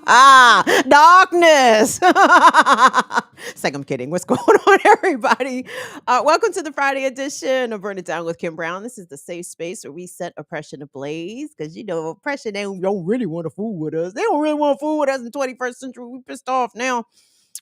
Darkness. It's like I'm kidding. What's going on, everybody? Welcome to the Friday edition of Burn It Down with Kim Brown. This is the safe space where we set oppression ablaze because, oppression, they don't really want to fool with us. They don't really want to fool with us in the 21st century. We pissed off now.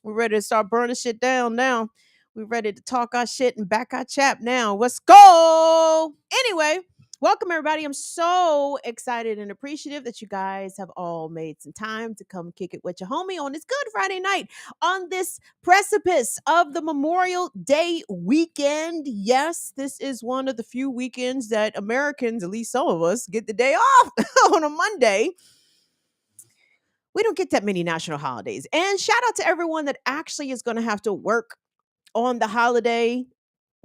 We're ready to start burning shit down now. We're ready to talk our shit and back our chap now. Let's go. Anyway, welcome everybody. I'm so excited and appreciative that you guys have all made some time to come kick it with your homie on this Good Friday night on this precipice of the Memorial Day weekend. Yes, this is one of the few weekends that Americans, at least some of us, get the day off on a Monday. We don't get that many national holidays. And shout out to everyone that actually is going to have to work on the holiday.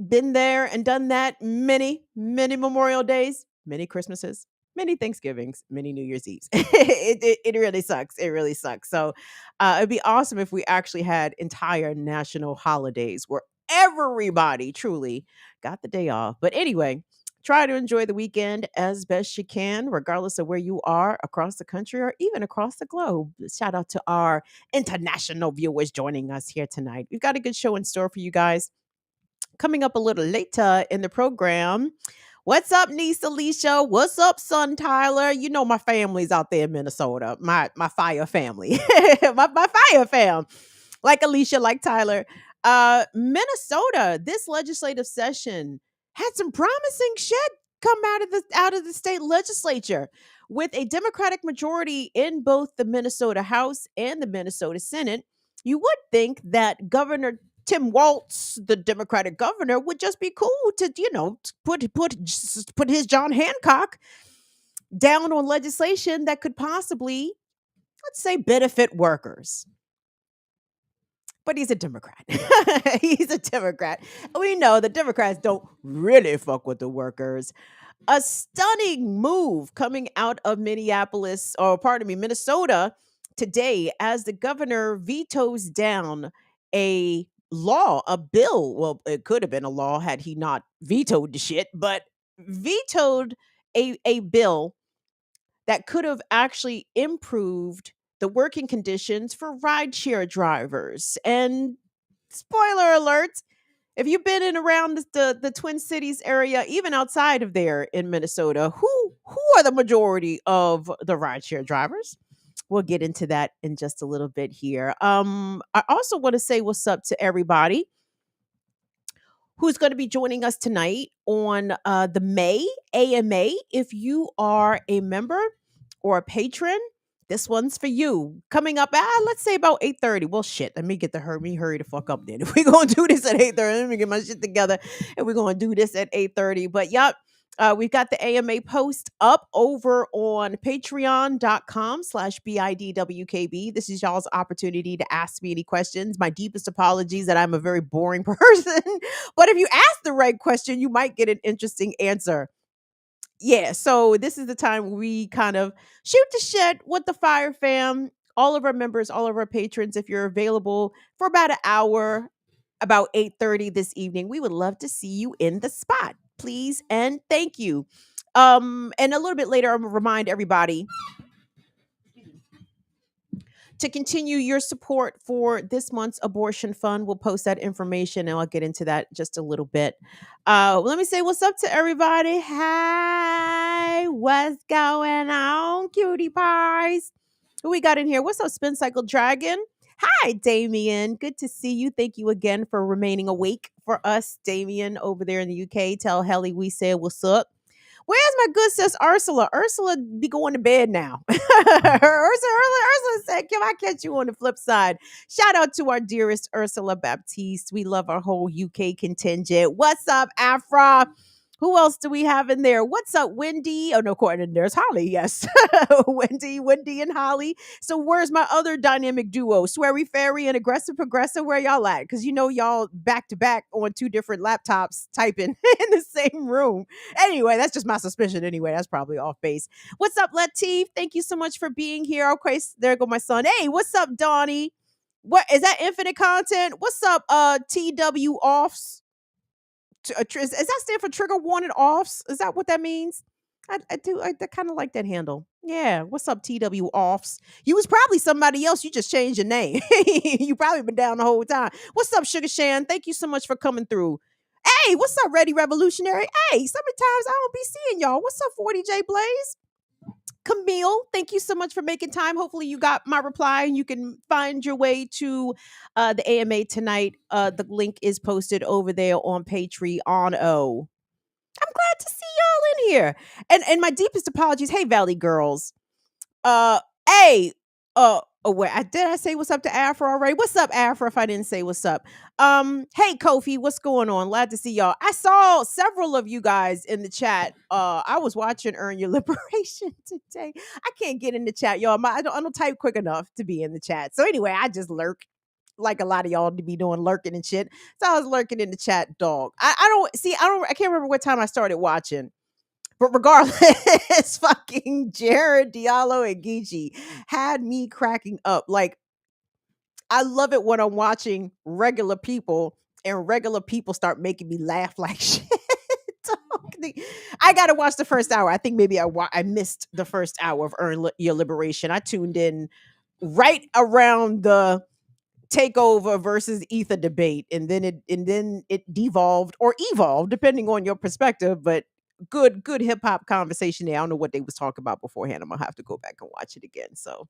Been there and done that many, many Memorial Days, many Christmases, many Thanksgivings, many New Year's Eves. It really sucks. It really sucks. So it'd be awesome if we actually had entire national holidays where everybody truly got the day off. But anyway, try to enjoy the weekend as best you can, regardless of where you are across the country or even across the globe. Shout out to our international viewers joining us here tonight. We've got a good show in store for you guys. Coming up a little later in the program. What's up, niece Alicia? What's up, son Tyler? You know my family's out there in Minnesota. My fire family. my fire fam. Like Alicia, like Tyler. Minnesota, this legislative session had some promising shit come out of the state legislature with a Democratic majority in both the Minnesota House and the Minnesota Senate. You would think that Governor Tim Walz, the Democratic governor, would just be cool to, put his John Hancock down on legislation that could possibly, let's say, benefit workers. But he's a Democrat. He's a Democrat. We know the Democrats don't really fuck with the workers. A stunning move coming out of Minnesota today as the governor vetoes down a bill. Well, it could have been a law had he not vetoed the shit, but vetoed a bill that could have actually improved the working conditions for rideshare drivers. And spoiler alert, if you've been in around the Twin Cities area, even outside of there in Minnesota, who are the majority of the rideshare drivers? We'll get into that in just a little bit here. I also want to say what's up to everybody who's going to be joining us tonight on the May AMA. If you are a member or a patron, this one's for you. Coming up let's say about 8:30. Well, shit, let me hurry the fuck up then. If we're going to do this at 8:30, let me get my shit together and we're going to do this at 8:30. But yep, we've got the AMA post up over on patreon.com/BIDWKB. This is y'all's opportunity to ask me any questions. My deepest apologies that I'm a very boring person. But if you ask the right question, you might get an interesting answer. Yeah, so this is the time we kind of shoot the shit with the Fire Fam, all of our members, all of our patrons. If you're available for about an hour, about 8:30 this evening, we would love to see you in the spot. Please and thank you. And a little bit later, I'm gonna remind everybody to continue your support for this month's abortion fund. We'll post that information and I'll get into that just a little bit. Let me say what's up to everybody. Hi, what's going on, cutie pies? Who we got in here? What's up, Spin Cycle Dragon? Hi, Damien. Good to see you. Thank you again for remaining awake for us, Damien, over there in the UK. Tell Helly we said what's up. Where's my good sis Ursula? Ursula be going to bed now. Ursula said, "Can I catch you on the flip side?" Shout out to our dearest Ursula Baptiste. We love our whole UK contingent. What's up, Afra? Who else do we have in there? What's up, Wendy? Oh, no, there's Holly. Yes. Wendy and Holly. So where's my other dynamic duo? Sweary Fairy and Aggressive Progressive. Where y'all at? Because y'all back to back on two different laptops typing in the same room. Anyway, that's just my suspicion. Anyway, that's probably off base. What's up, Latif? Thank you so much for being here. Okay, there go my son. Hey, what's up, Donnie? What is that? Infinite content? What's up, TW offs? Does that stand for trigger warning offs? Is that what that means? I kind of like that handle. Yeah. What's up, TW Offs? You was probably somebody else. You just changed your name. You probably been down the whole time. What's up, Sugar Shan? Thank you so much for coming through. Hey, what's up, Ready Revolutionary? Hey, sometimes I don't be seeing y'all. What's up, 40J Blaze? Camille, thank you so much for making time. Hopefully, you got my reply and you can find your way to the AMA tonight. The link is posted over there on Patreon. Oh, I'm glad to see y'all in here. And my deepest apologies. Hey, Valley Girls. Uh, hey, oh wait, did I say what's up to Afro already? What's up, Afro? If I didn't say what's up, hey Kofi, what's going on? Glad to see y'all. I saw several of you guys in the chat. I was watching Earn Your Liberation today. I can't get in the chat, y'all. I don't type quick enough to be in the chat. So anyway, I just lurk like a lot of y'all to be doing lurking and shit. So I was lurking in the chat, dog. I can't remember what time I started watching. But regardless, fucking Jared Diallo and Geechee had me cracking up. Like, I love it when I'm watching regular people and regular people start making me laugh like shit. I got to watch the first hour. I think maybe I missed the first hour of Your Liberation. I tuned in right around the takeover versus ether debate, and then it devolved or evolved depending on your perspective, but good hip-hop conversation there. I don't know what they was talking about beforehand. I'm gonna have to go back and watch it again. So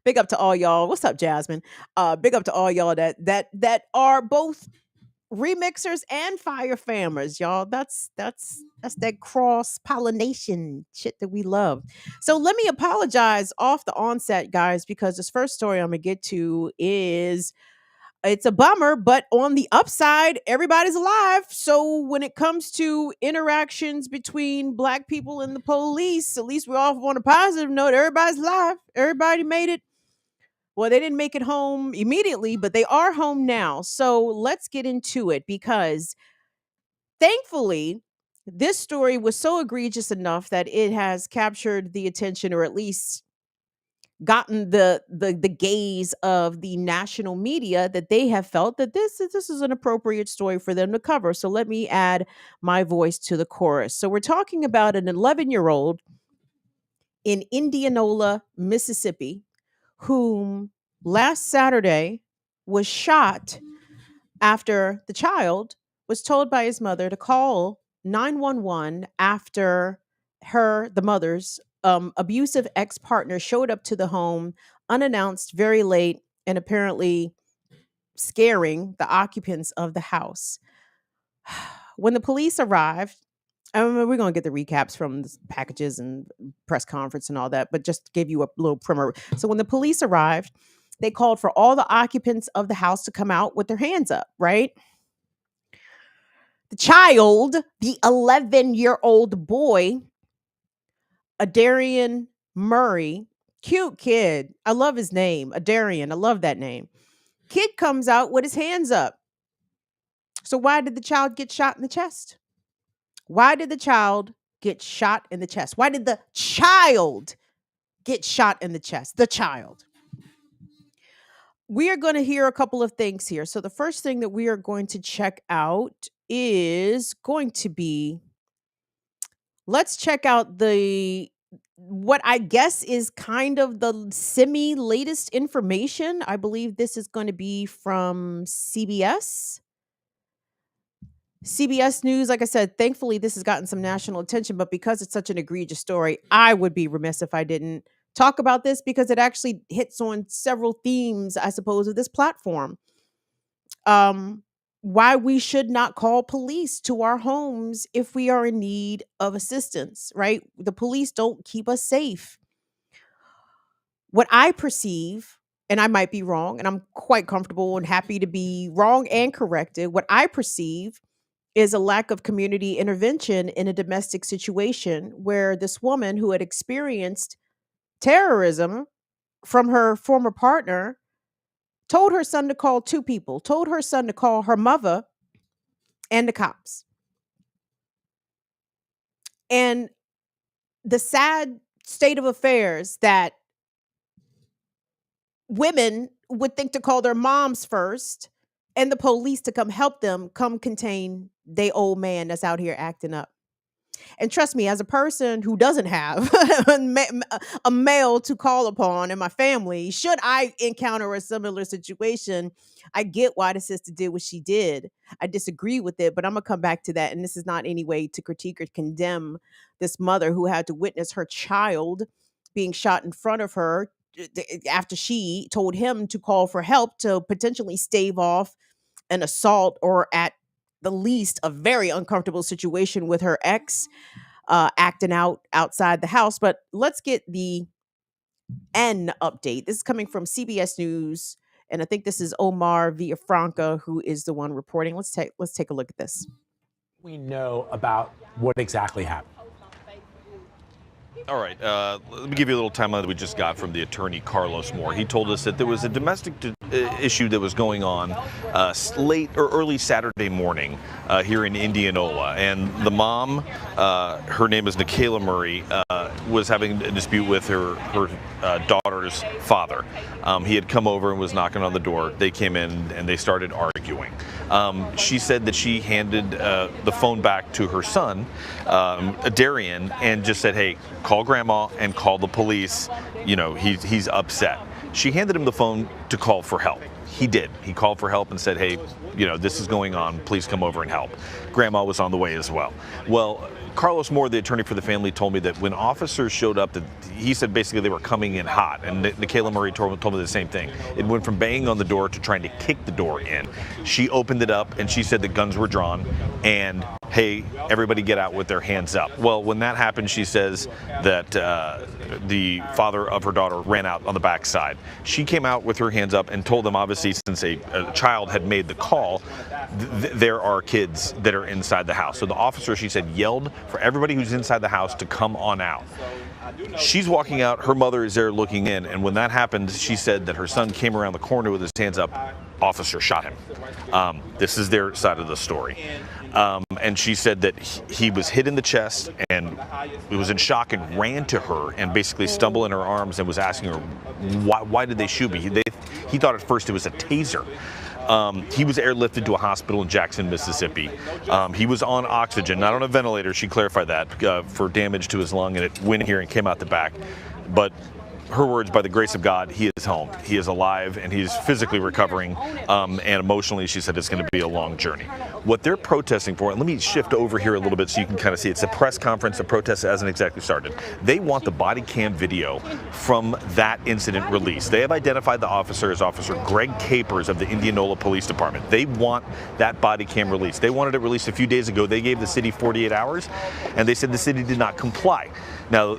big up to all y'all. What's up, Jasmine? Big up to all y'all that are both remixers and fire famers, y'all. That's that cross pollination shit that we love. So let me apologize off the onset, guys, because this first story I'm gonna get to is it's a bummer, but on the upside, everybody's alive. So when it comes to interactions between black people and the police, at least we're off on a positive note. Everybody's alive. Everybody made it. Well, they didn't make it home immediately, but they are home now. So let's get into it because thankfully, this story was so egregious enough that it has captured the attention, or at least gotten the gaze of the national media, that they have felt that this is an appropriate story for them to cover. So let me add my voice to the chorus. So we're talking about an 11-year-old in Indianola, Mississippi, whom last Saturday was shot after the child was told by his mother to call 911 after the mother's abusive ex-partner showed up to the home unannounced, very late, and apparently scaring the occupants of the house. When the police arrived, I mean, we're going to get the recaps from the packages and press conference and all that, but just to give you a little primer. So when the police arrived, they called for all the occupants of the house to come out with their hands up, right? The child, the 11-year-old boy, Aderrien Murray, cute kid. I love his name, Aderrien. I love that name. Kid comes out with his hands up. So why did the child get shot in the chest? Why did the child get shot in the chest? Why did the child get shot in the chest? The child. We are going to hear a couple of things here. So the first thing that we are going to check out is going to be, let's check out what I guess is kind of the semi latest information. I believe this is going to be from CBS. CBS News, like I said, thankfully this has gotten some national attention, but because it's such an egregious story, I would be remiss if I didn't talk about this because it actually hits on several themes, I suppose, of this platform. Why we should not call police to our homes if we are in need of assistance, right? The police don't keep us safe. What I perceive, and I might be wrong, and I'm quite comfortable and happy to be wrong and corrected, what I perceive is a lack of community intervention in a domestic situation where this woman who had experienced terrorism from her former partner told her son to call two people, told her son to call her mother and the cops. And the sad state of affairs that women would think to call their moms first and the police to come help them come contain they old man that's out here acting up. And trust me, as a person who doesn't have a male to call upon in my family, should I encounter a similar situation, I get why the sister did what she did. I disagree with it, but I'm gonna come back to that. And this is not any way to critique or condemn this mother who had to witness her child being shot in front of her after she told him to call for help to potentially stave off an assault, or at the least a very uncomfortable situation with her ex acting out outside the house. But let's get the N update. This is coming from CBS News, and I think this is Omar Villafranca who is the one reporting. Let's take a look at this. We know about what exactly happened. All right, let me give you a little timeline that we just got from the attorney Carlos Moore. He told us that there was a domestic issue that was going on late or early Saturday morning here in Indianola, and the mom, her name is Aderrien Murray, was having a dispute with her daughter's father. He had come over and was knocking on the door. They came in and they started arguing. She said that she handed the phone back to her son, Aderrien, and just said, "Hey, call grandma and call the police. You know, he's upset." She handed him the phone to call for help. He did. He called for help and said, "Hey, you know, this is going on. Please come over and help." Grandma was on the way as well. Well, Carlos Moore, the attorney for the family, told me that when officers showed up, that he said basically they were coming in hot. And Aderrien Murray told me the same thing. It went from banging on the door to trying to kick the door in. She opened it up and she said the guns were drawn and, "Hey, everybody get out with their hands up." Well, when that happened, she says that the father of her daughter ran out on the backside. She came out with her hands up and told them, obviously, since a child had made the call, there are kids that are inside the house. So the officer, she said, yelled for everybody who's inside the house to come on out. She's walking out, her mother is there looking in, and when that happened, she said that her son came around the corner with his hands up. Officer shot him. This is their side of the story. And she said that he was hit in the chest and he was in shock and ran to her and basically stumbled in her arms and was asking her, why did they shoot me? He thought at first it was a taser. He was airlifted to a hospital in Jackson, Mississippi. He was on oxygen, not on a ventilator. She clarified that for damage to his lung, and it went here and came out the back. But her words, by the grace of God, he is home. He is alive, and he's physically recovering, and emotionally, she said it's going to be a long journey. What they're protesting for, and let me shift over here a little bit so you can kind of see, it's a press conference. The protest hasn't exactly started. They want the body cam video from that incident released. They have identified the officer as Officer Greg Capers of the Indianola Police Department. They want that body cam released. They wanted it released a few days ago. They gave the city 48 hours, and they said the city did not comply. Now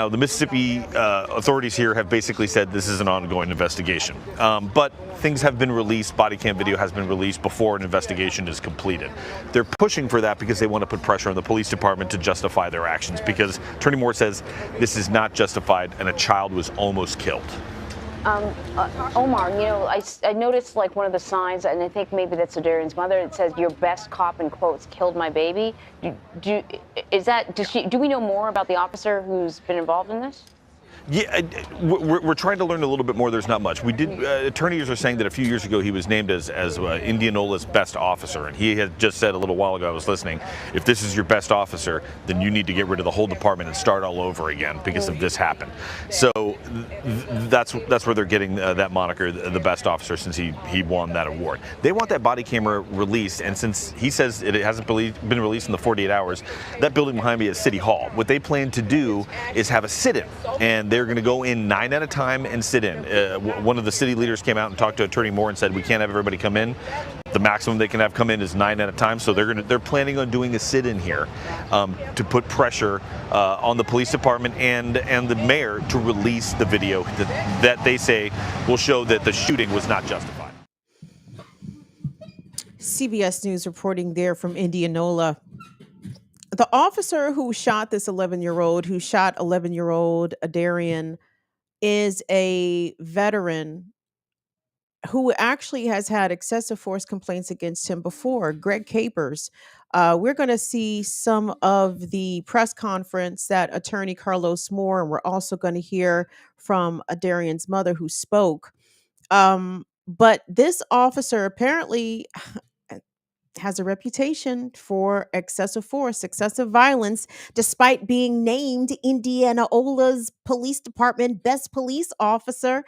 the Mississippi authorities here have basically said this is an ongoing investigation. But things have been released, body cam video has been released before an investigation is completed. They're pushing for that because they want to put pressure on the police department to justify their actions, because Attorney Moore says this is not justified and a child was almost killed. Omar, you know, I noticed like one of the signs, and I think maybe that's Aderrien's mother. It says, "Your best cop," in quotes, "killed my baby." Do we know more about the officer who's been involved in this? Yeah, we're trying to learn a little bit more. There's not much. We did. Attorneys are saying that a few years ago he was named as Indianola's best officer, and he had just said a little while ago, I was listening, if this is your best officer, then you need to get rid of the whole department and start all over again because of this happened. So that's where they're getting that moniker, the best officer, since he won that award. They want that body camera released, and since he says it hasn't been released in the 48 hours, that building behind me is City Hall. What they plan to do is have a sit-in, and they're going to go in 9 at a time and sit in. One of the city leaders came out and talked to Attorney Moore and said we can't have everybody come in. The maximum they can have come in is 9 at a time. So they're planning on doing a sit-in here to put pressure on the police department and the mayor to release the video that they say will show that the shooting was not justified. CBS News reporting there from Indianola. The officer who shot this 11-year-old, who shot 11-year-old Aderrien, is a veteran who actually has had excessive force complaints against him before, Greg Capers. We're going to see some of the press conference that Attorney Carlos Moore, and we're also going to hear from Aderrien's mother who spoke. But this officer apparently has a reputation for excessive force, excessive violence, despite being named Indianaola's police department best police officer.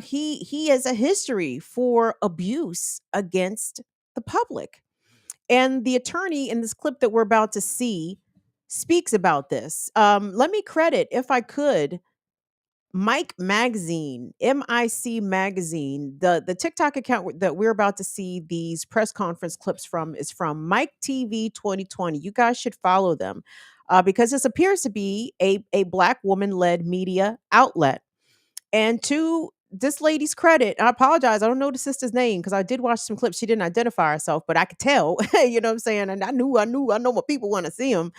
He has a history for abuse against the public. And the attorney in this clip that we're about to see speaks about this. Let me credit, if I could, Mike Magazine, MIC Magazine, the TikTok account that we're about to see these press conference clips from is from Mike TV 2020. You guys should follow them because this appears to be a Black woman led media outlet. And to this lady's credit, I apologize, I don't know the sister's name because I did watch some clips. She didn't identify herself, but I could tell, you know what I'm saying? And I know what people want to see them.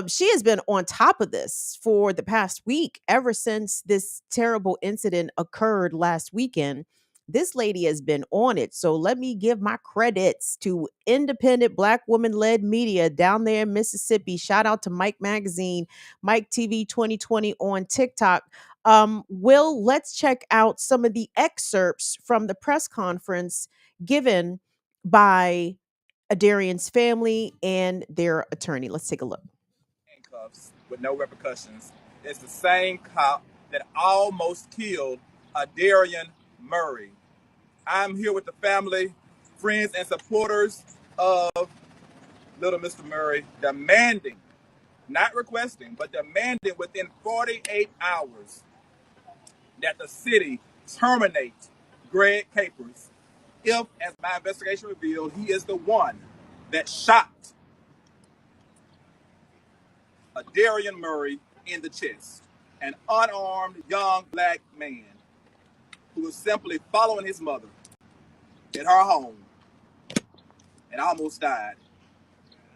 She has been on top of this for the past week, ever since this terrible incident occurred last weekend. This lady has been on it. So let me give my credits to independent Black woman led media down there in Mississippi. Shout out to Mike Magazine, Mike TV 2020 on TikTok. Will, let's check out some of the excerpts from the press conference given by Aderrien's family and their attorney. Let's take a look. Handcuffs with no repercussions. It's the same cop that almost killed Aderrien Murray. I'm here with the family, friends, and supporters of little Mr. Murray, demanding, not requesting, but demanding within 48 hours that the city terminate Greg Capers if, as my investigation revealed, he is the one that shot Aderrien Murray in the chest, an unarmed young Black man who was simply following his mother at her home and almost died.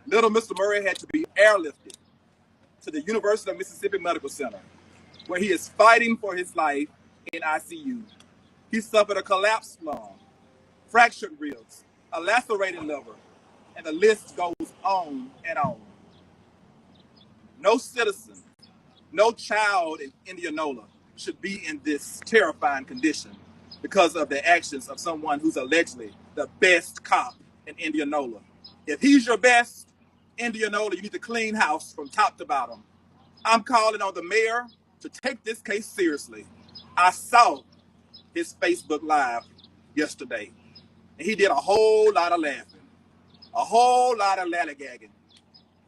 Little Mr. Murray had to be airlifted to the University of Mississippi Medical Center, where he is fighting for his life in ICU. He suffered a collapsed lung, fractured ribs, a lacerated liver, and the list goes on and on. No citizen, no child in Indianola should be in this terrifying condition because of the actions of someone who's allegedly the best cop in Indianola. If he's your best, Indianola, you need to clean house from top to bottom. I'm calling on the mayor to take this case seriously. I saw his Facebook Live yesterday, and he did a whole lot of laughing, a whole lot of lollygagging.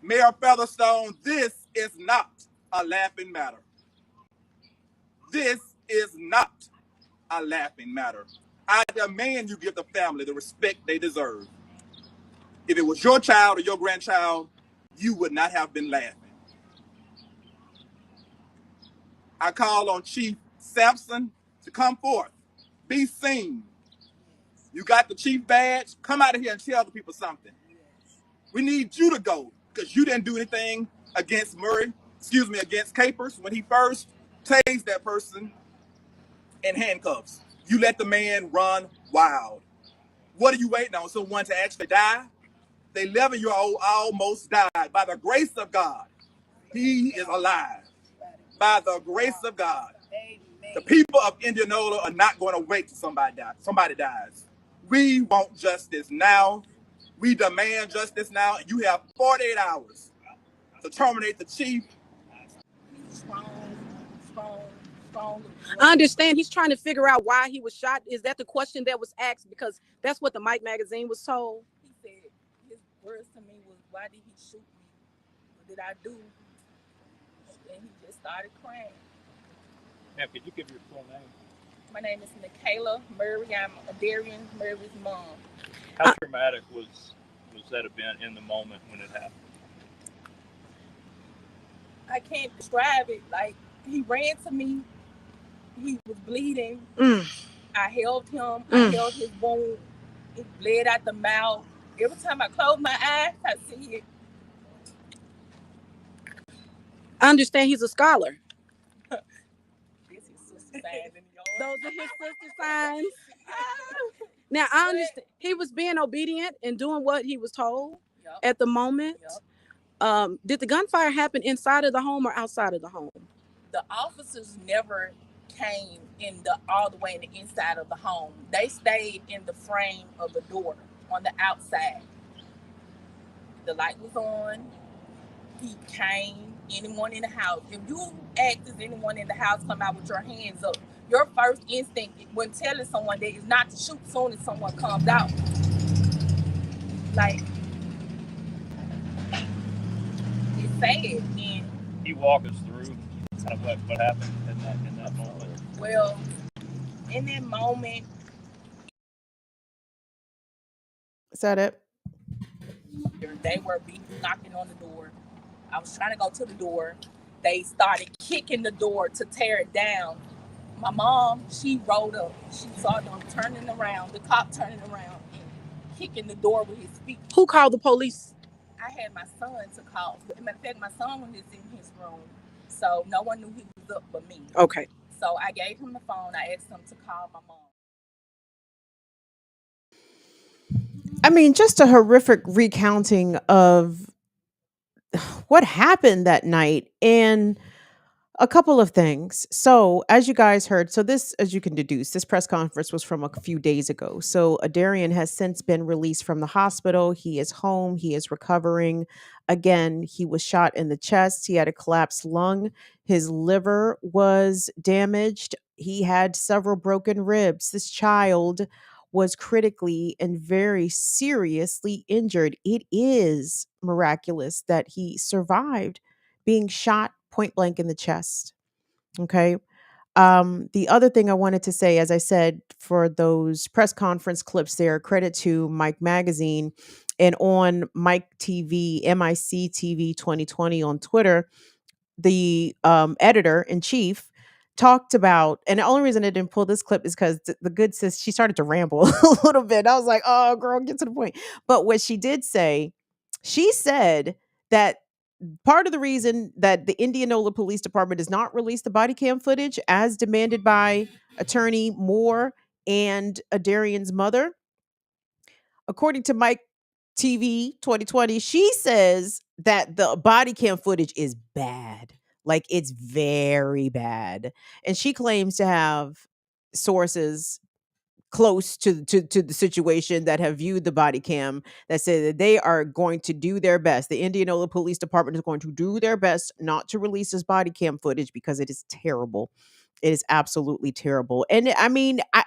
Mayor Featherstone, this is not a laughing matter. This is not a laughing matter. I demand you give the family the respect they deserve. If it was your child or your grandchild, you would not have been laughing. I call on Chief Sampson to come forth, be seen. You got the chief badge, come out of here and tell the people something. We need you to go because you didn't do anything against against Capers when he first tased that person in handcuffs. You let the man run wild. What are you waiting on? Someone to actually die? The 11-year-old almost died. By the grace of God, he is alive. By the grace of God. The people of Indianola are not going to wait till somebody dies. We want justice now. We demand justice now. And you have 48 hours to terminate the chief. I understand he's trying to figure out why he was shot. Is that the question that was asked? Because that's what the Mike Magazine was told. He said his words to me was, "Why did he shoot me? What did I do?" And he just started crying. Ma'am, could you give your full name? My name is Nicaila Murray. I'm Aderrien Murray's mom. How traumatic was that event in the moment when it happened? I can't describe it. Like, he ran to me. He was bleeding. I held him. I held his wound. It bled out the mouth. Every time I close my eyes, I see it. I understand he's a scholar. This is sister signs in the Those are his sister signs. Now, I understand he was being obedient and doing what he was told at the moment. Did the gunfire happen inside of the home or outside of the home? The officers never came all the way in the inside of the home. They stayed in the frame of the door on the outside. The light was on. He came. Anyone in the house. If you ask, is anyone in the house, come out with your hands up. Your first instinct when telling someone that is not to shoot soon as someone comes out. Like, it's sad. And He walk us through kind of what happened in that moment. well, in that moment, Is that it? they were knocking on the door. I was trying to go to the door. They started kicking the door to tear it down. My mom, she rolled up. She saw them turning around, the cop turning around and kicking the door with his feet. Who called the police? I had my son to call. Matter of fact, my son was in his room, so no one knew he was up but me. Okay. So I gave him the phone. I asked him to call my mom. I mean, just a horrific recounting of what happened that night. And a couple of things. So, as you guys heard, so this, as you can deduce, this press conference was from a few days ago. So, Aderrien has since been released from the hospital. He is home. He is recovering. Again, he was shot in the chest. He had a collapsed lung. His liver was damaged. He had several broken ribs. This child was critically and very seriously injured. It is miraculous that he survived being shot point blank in the chest. Okay. The other thing I wanted to say, as I said, for those press conference clips there, credit to Mike Magazine and on Mike TV, MIC TV 2020 on Twitter, the editor in chief talked about, and the only reason I didn't pull this clip is because the good sis, she started to ramble a little bit. I was like, oh, girl, get to the point. But what she did say, she said that part of the reason that the Indianola Police Department does not release the body cam footage as demanded by attorney Moore and Aderrien's mother, according to Mike TV 2020, she says that the body cam footage is bad. Like, it's very bad. And she claims to have sources close to the situation that have viewed the body cam that say that they are going to do their best. The Indianola Police Department is going to do their best not to release this body cam footage because it is terrible. It is absolutely terrible. And I mean, I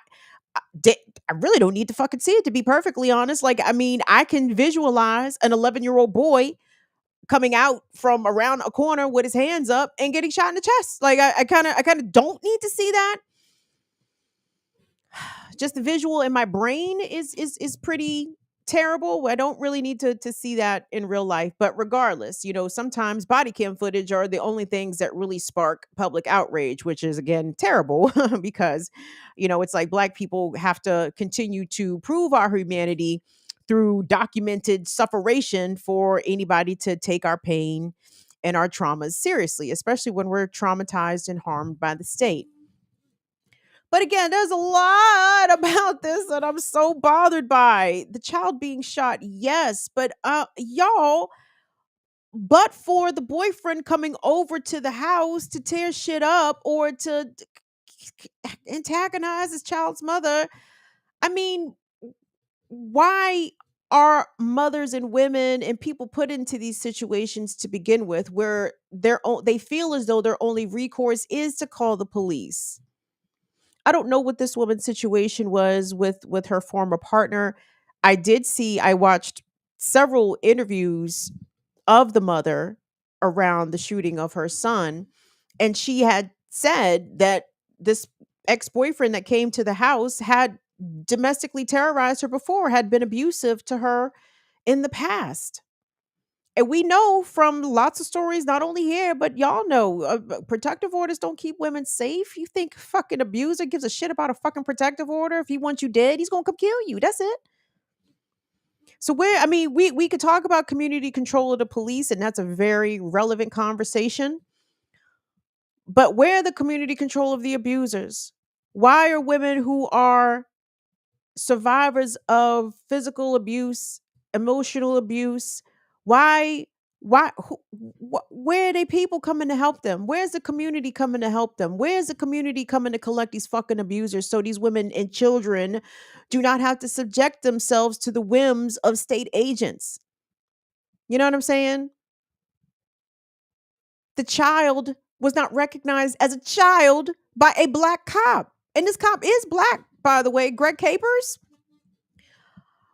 really don't need to fucking see it, to be perfectly honest. Like, I mean, I can visualize an 11-year-old boy coming out from around a corner with his hands up and getting shot in the chest. Like, I kind of don't need to see that. Just the visual in my brain is pretty terrible. I don't really need to see that in real life. But regardless, sometimes body cam footage are the only things that really spark public outrage, which is again terrible because it's like Black people have to continue to prove our humanity through documented sufferation for anybody to take our pain and our traumas seriously, especially when we're traumatized and harmed by the state. But again, there's a lot about this that I'm so bothered by. The child being shot, yes, but y'all, but for the boyfriend coming over to the house to tear shit up or to antagonize his child's mother, I mean, why are mothers and women and people put into these situations to begin with where they feel as though their only recourse is to call the police? I don't know what this woman's situation was with her former partner. I watched several interviews of the mother around the shooting of her son, and she had said that this ex-boyfriend that came to the house had domestically terrorized her before, had been abusive to her in the past. And we know from lots of stories, not only here, but y'all know protective orders don't keep women safe. You think fucking abuser gives a shit about a fucking protective order? If he wants you dead, he's going to come kill you. That's it. So we could talk about community control of the police, and that's a very relevant conversation. But where the community control of the abusers? Why are women who are survivors of physical abuse, emotional abuse, why where are they people coming to help them? Where's the community coming to help them? Where's the community coming to collect these fucking abusers so these women and children do not have to subject themselves to the whims of state agents? You know what I'm saying? The child was not recognized as a child by a black cop. And this cop is black, by the way, Greg Capers.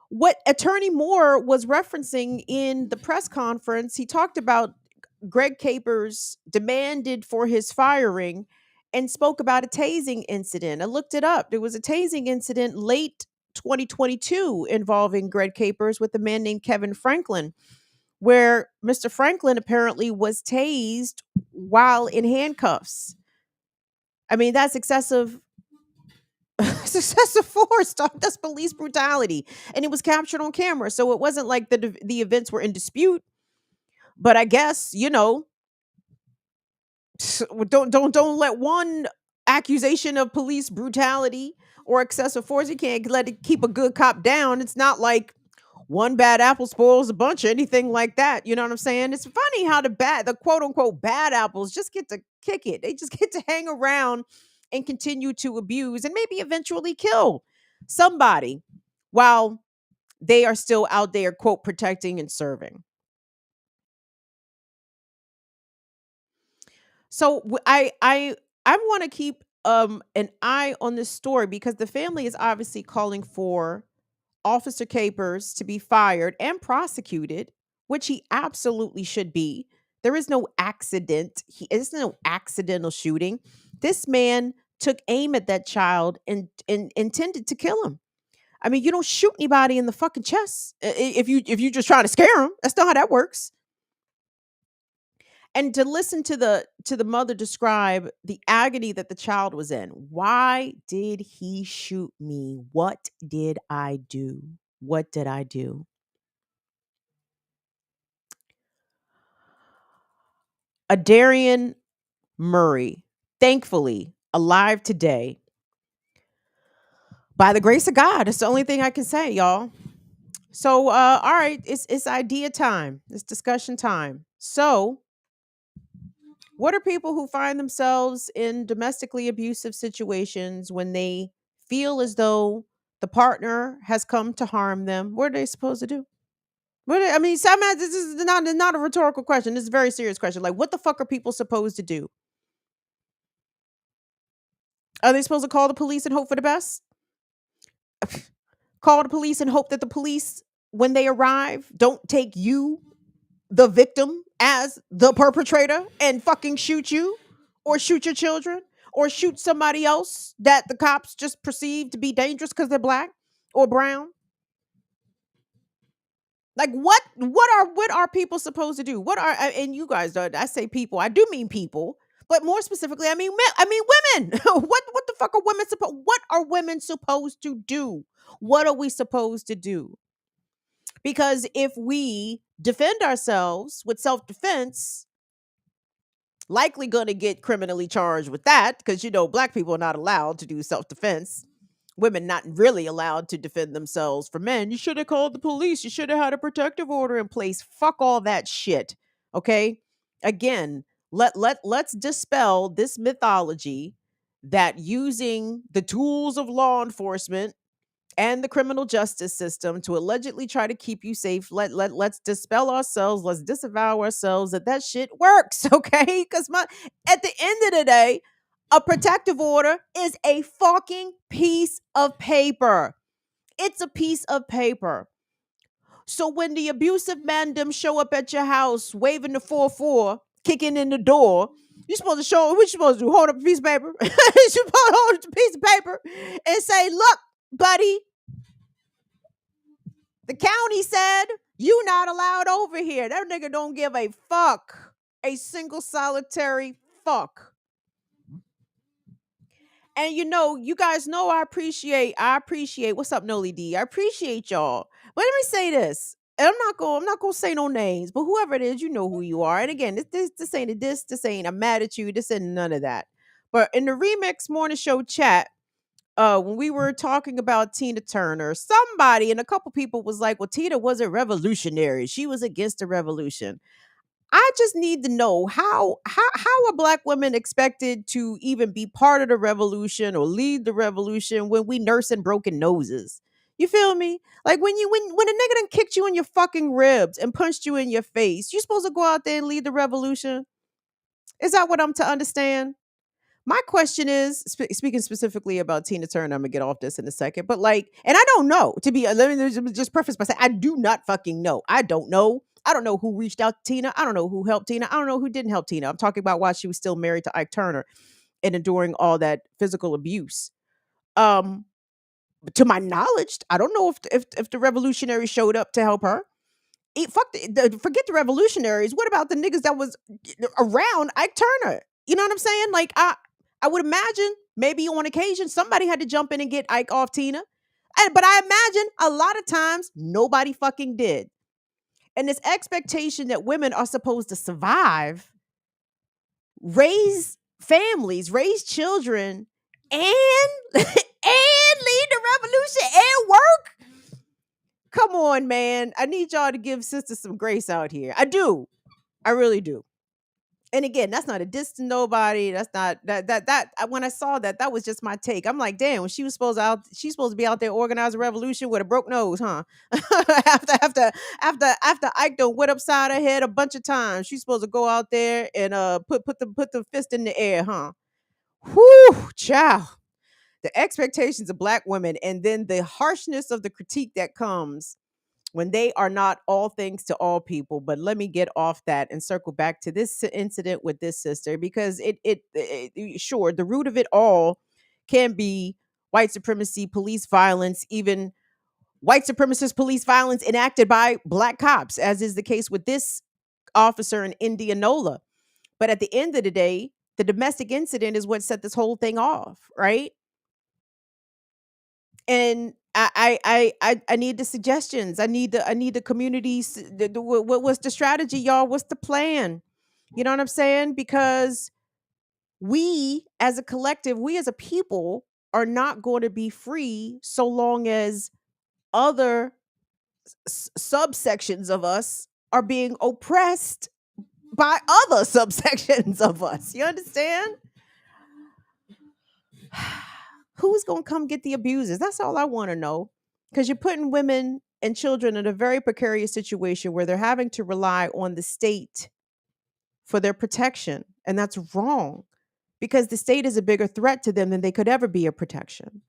What Attorney Moore was referencing in the press conference, he talked about Greg Capers demanded for his firing and spoke about a tasing incident. I looked it up. There was a tasing incident late 2022 involving Greg Capers with a man named Kevin Franklin, where Mr. Franklin apparently was tased while in handcuffs. I mean, that's excessive. It's excessive force, dog. That's police brutality, and it was captured on camera. So it wasn't like the events were in dispute. But I guess don't let one accusation of police brutality or excessive force. You can't let it keep a good cop down. It's not like one bad apple spoils a bunch or anything like that. You know what I'm saying? It's funny how the quote unquote bad apples just get to kick it. They just get to hang around and continue to abuse and maybe eventually kill somebody while they are still out there, quote, protecting and serving. So I want to keep an eye on this story because the family is obviously calling for Officer Capers to be fired and prosecuted, which he absolutely should be. There is no accident. It's no accidental shooting. This man took aim at that child and intended to kill him. I mean, you don't shoot anybody in the fucking chest if you just try to scare him. That's not how that works. And to listen to the mother describe the agony that the child was in. Why did he shoot me? What did I do? What did I do? Aderrien Murray, thankfully alive today. By the grace of God. That's the only thing I can say, y'all. So all right, it's idea time. It's discussion time. So what are people who find themselves in domestically abusive situations when they feel as though the partner has come to harm them? What are they supposed to do? I mean, this is not a rhetorical question. This is a very serious question. Like, what the fuck are people supposed to do? Are they supposed to call the police and hope for the best? Call the police and hope that the police, when they arrive, don't take you, the victim, as the perpetrator and fucking shoot you or shoot your children or shoot somebody else that the cops just perceive to be dangerous because they're black or brown? Like what are people supposed to do? And you guys, I say people, I do mean people, but more specifically, I mean women. What the fuck are women what are women supposed to do? What are we supposed to do? Because if we defend ourselves with self-defense, likely going to get criminally charged with that because, black people are not allowed to do self-defense. Women not really allowed to defend themselves from men. You should have called the police. You should have had a protective order in place. Fuck all that shit. Okay? Again, let's dispel this mythology that using the tools of law enforcement and the criminal justice system to allegedly try to keep you safe. Let's dispel ourselves. Let's disavow ourselves that shit works, okay? Because at the end of the day, a protective order is a fucking piece of paper. It's a piece of paper. So when the abusive mandem show up at your house waving the 4-4, kicking in the door, you're supposed to show what you supposed to do. Hold up a piece of paper. You're supposed to hold up a piece of paper and say, look, buddy, the county said you not allowed over here. That nigga don't give a fuck. A single solitary fuck. And you guys know I appreciate what's up, Noli D? I appreciate y'all. But let me say this. And I'm not gonna say no names, but whoever it is, you know who you are. And again, this ain't a diss, this ain't I'm mad at you, this ain't none of that. But in the Remix Morning Show chat, when we were talking about Tina Turner, somebody and a couple people was like, well, Tina wasn't revolutionary. She was against the revolution. I just need to know how are black women expected to even be part of the revolution or lead the revolution when we nursing broken noses? You feel me? Like when a nigga done kicked you in your fucking ribs and punched you in your face, you supposed to go out there and lead the revolution? Is that what I'm to understand? My question is, speaking specifically about Tina Turner, I'm gonna get off this in a second, but like, and I don't know. To be, let me just preface by saying, I do not fucking know. I don't know. I don't know who reached out to Tina. I don't know who helped Tina. I don't know who didn't help Tina. I'm talking about while she was still married to Ike Turner and enduring all that physical abuse. Um, to my knowledge, I don't know if the revolutionaries showed up to help her. Forget the revolutionaries. What about the niggas that was around Ike Turner? You know what I'm saying? Like I would imagine maybe on occasion somebody had to jump in and get Ike off Tina. But I imagine a lot of times nobody fucking did. And this expectation that women are supposed to survive, raise families, raise children, and and lead the revolution and work. Come on, man. I need y'all to give sisters some grace out here. I do. I really do. And again, that's not a diss to nobody. That's not when I saw that, that was just my take. I'm like, damn, when she's supposed to be out there organizing a revolution with a broke nose, huh? after Ike done went upside her head a bunch of times, she's supposed to go out there and put the fist in the air, huh? Whew, child. The expectations of Black women and then the harshness of the critique that comes when they are not all things to all people. But let me get off that and circle back to this incident with this sister, because it sure, the root of it all can be white supremacy, police violence, even white supremacist police violence enacted by Black cops, as is the case with this officer in Indianola. But at the end of the day, the domestic incident is what set this whole thing off, right? And I need the suggestions. I need the communities. What's the strategy, y'all? What's the plan? You know what I'm saying? Because we as a collective, we as a people are not going to be free so long as other subsections of us are being oppressed by other subsections of us. You understand? Who's going to come get the abusers? That's all I want to know. Because you're putting women and children in a very precarious situation where they're having to rely on the state for their protection. And that's wrong, because the state is a bigger threat to them than they could ever be a protection.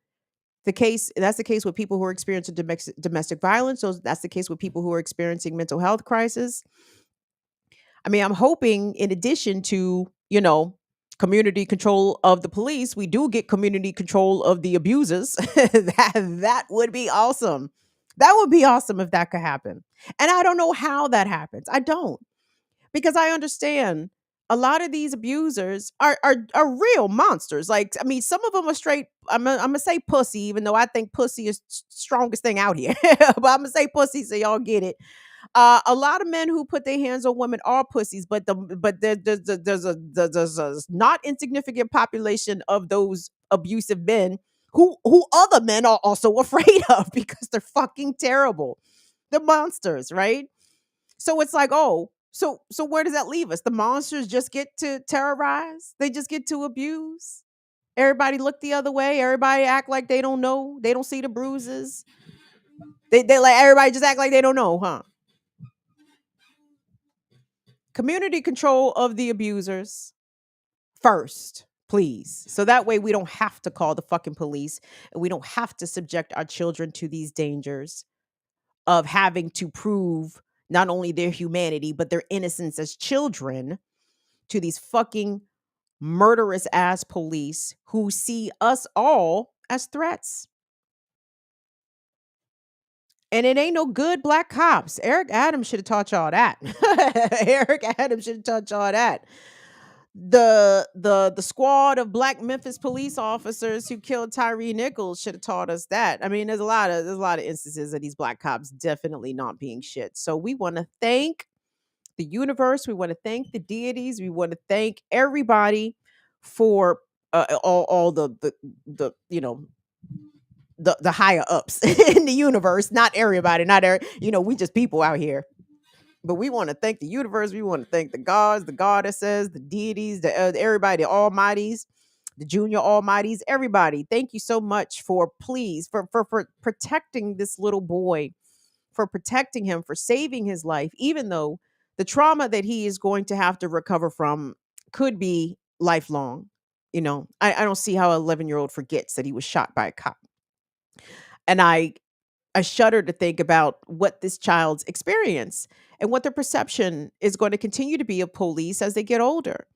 That's the case with people who are experiencing domestic violence. So that's the case with people who are experiencing mental health crisis. I mean, I'm hoping in addition to, community control of the police, we do get community control of the abusers. that would be awesome. That would be awesome if that could happen. And I don't know how that happens. I don't. Because I understand a lot of these abusers are real monsters. Like, I mean, some of them are straight, I'm gonna say pussy, even though I think pussy is strongest thing out here. But I'm gonna say pussy so y'all get it. A lot of men who put their hands on women are pussies, but there's a not insignificant population of those abusive men who other men are also afraid of, because they're fucking terrible. They're monsters, right? So it's like, oh, so where does that leave us? The monsters just get to terrorize? They just get to abuse? Everybody look the other way? Everybody act like they don't know? They don't see the bruises? They like, everybody just act like they don't know, huh? Community control of the abusers first, please. So that way we don't have to call the fucking police, and we don't have to subject our children to these dangers of having to prove not only their humanity, but their innocence as children to these fucking murderous ass police who see us all as threats. And it ain't no good Black cops. Eric Adams should have taught y'all that. Eric Adams should have taught y'all that. The squad of Black Memphis police officers who killed Tyree Nichols should have taught us that. I mean, there's a lot of instances of these Black cops definitely not being shit. So we want to thank the universe. We want to thank the deities. We want to thank everybody for all the the higher ups in the universe. Not everybody, we just people out here. But we want to thank the universe. We want to thank the gods, the goddesses, the deities, everybody, the almighties the Junior Almighties, everybody. Thank you so much for protecting this little boy, for protecting him, for saving his life, even though the trauma that he is going to have to recover from could be lifelong. I don't see how an 11-year-old forgets that he was shot by a cop. And I shudder to think about what this child's experience and what their perception is going to continue to be of police as they get older.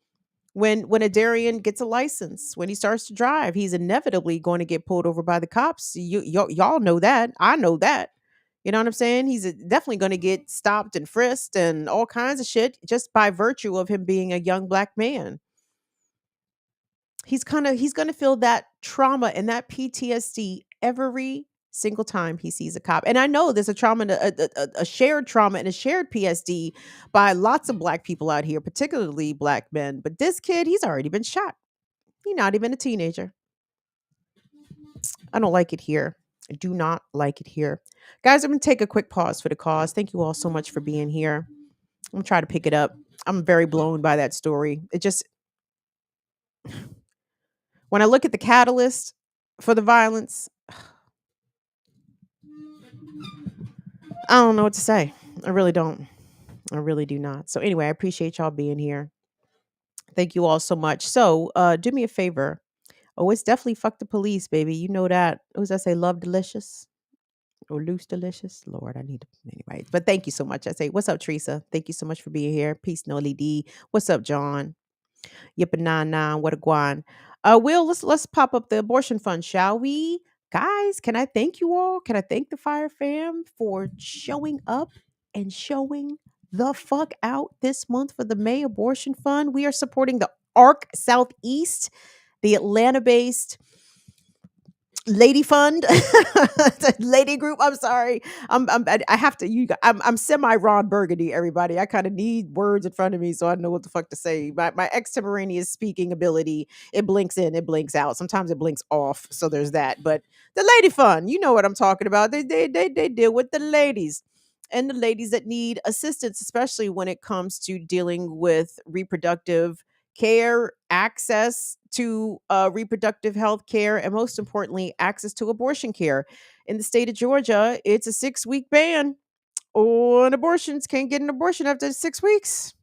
When Aderrien gets a license, when he starts to drive, he's inevitably going to get pulled over by the cops. Y'all know that. I know that. You know what I'm saying? He's definitely going to get stopped and frisked and all kinds of shit just by virtue of him being a young black man. He's going to feel that trauma and that PTSD every single time he sees a cop. And I know there's a trauma, a shared trauma and a shared PSD by lots of black people out here, particularly black men. But this kid, he's already been shot. He's not even a teenager. I don't like it here. I do not like it here. Guys, I'm going to take a quick pause for the cause. Thank you all so much for being here. I'm going to try to pick it up. I'm very blown by that story. When I look at the catalyst for the violence, I don't know what to say. I really don't. I really do not. So anyway, I appreciate y'all being here. Thank you all so much. So do me a favor. Oh, it's definitely fuck the police, baby. You know that. What does that say? Love delicious or loose delicious? Lord, I need to. Anyway, but thank you so much. I say, what's up, Teresa? Thank you so much for being here. Peace, Noli D. What's up, John? Yippa 99. What a guan. Will, let's pop up the abortion fund, shall we? Guys, can I thank you all? Can I thank the Fire Fam for showing up and showing the fuck out this month for the May Abortion Fund? We are supporting the ARC Southeast, the Atlanta-based lady fund, the lady group. I'm sorry. I have to. I'm semi Ron Burgundy. Everybody. I kind of need words in front of me so I know what the fuck to say. My extemporaneous speaking ability. It blinks in. It blinks out. Sometimes it blinks off. So there's that. But the lady fund. You know what I'm talking about. They deal with the ladies. And the ladies that need assistance, especially when it comes to dealing with reproductive care, access to reproductive health care, and most importantly, access to abortion care. In the state of Georgia, it's a 6-week ban on abortions. Can't get an abortion after 6 weeks.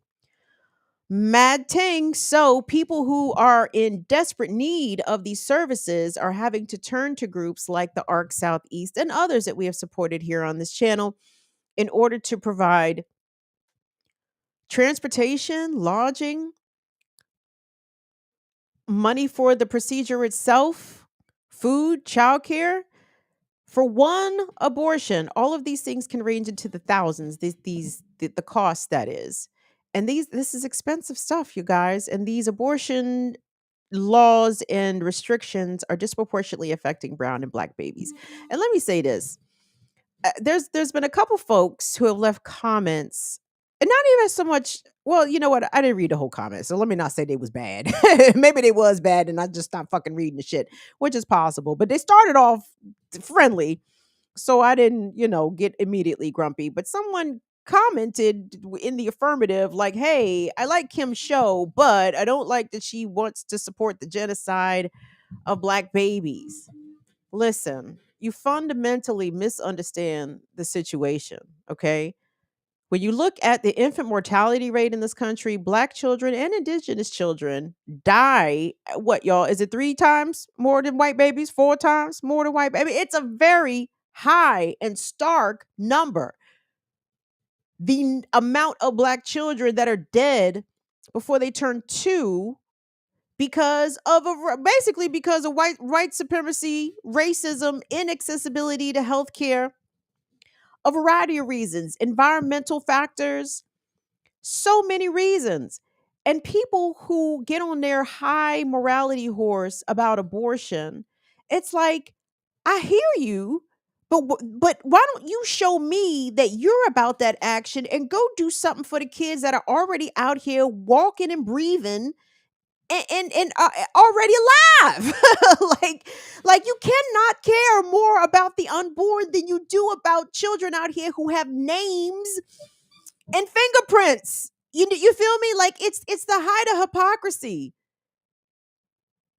Mad ting. So people who are in desperate need of these services are having to turn to groups like the ARC Southeast and others that we have supported here on this channel in order to provide transportation, lodging, money for the procedure itself, food, childcare. For one abortion, all of these things can range into the thousands, the cost that is. And this is expensive stuff, you guys. And these abortion laws and restrictions are disproportionately affecting brown and black babies. And let me say this. There's been a couple folks who have left comments, and not even so much. Well, you know what? I didn't read the whole comment, so let me not say they was bad. Maybe they was bad, and I just stopped fucking reading the shit, which is possible. But they started off friendly, so I didn't, get immediately grumpy. But someone commented in the affirmative, like, "Hey, I like Kim's show, but I don't like that she wants to support the genocide of black babies." Listen, you fundamentally misunderstand the situation, okay? When you look at the infant mortality rate in this country, black children and indigenous children die, what, y'all? Is it 3 times more than white babies? 4 times more than white babies? It's a very high and stark number. The amount of black children that are dead before they turn 2 because of basically because of white supremacy, racism, inaccessibility to healthcare, a variety of reasons, environmental factors, so many reasons. And people who get on their high morality horse about abortion, it's like, I hear you, but why don't you show me that you're about that action and go do something for the kids that are already out here walking and breathing and already alive. like you cannot care more about the unborn than you do about children out here who have names and fingerprints. You feel me? Like it's the height of hypocrisy.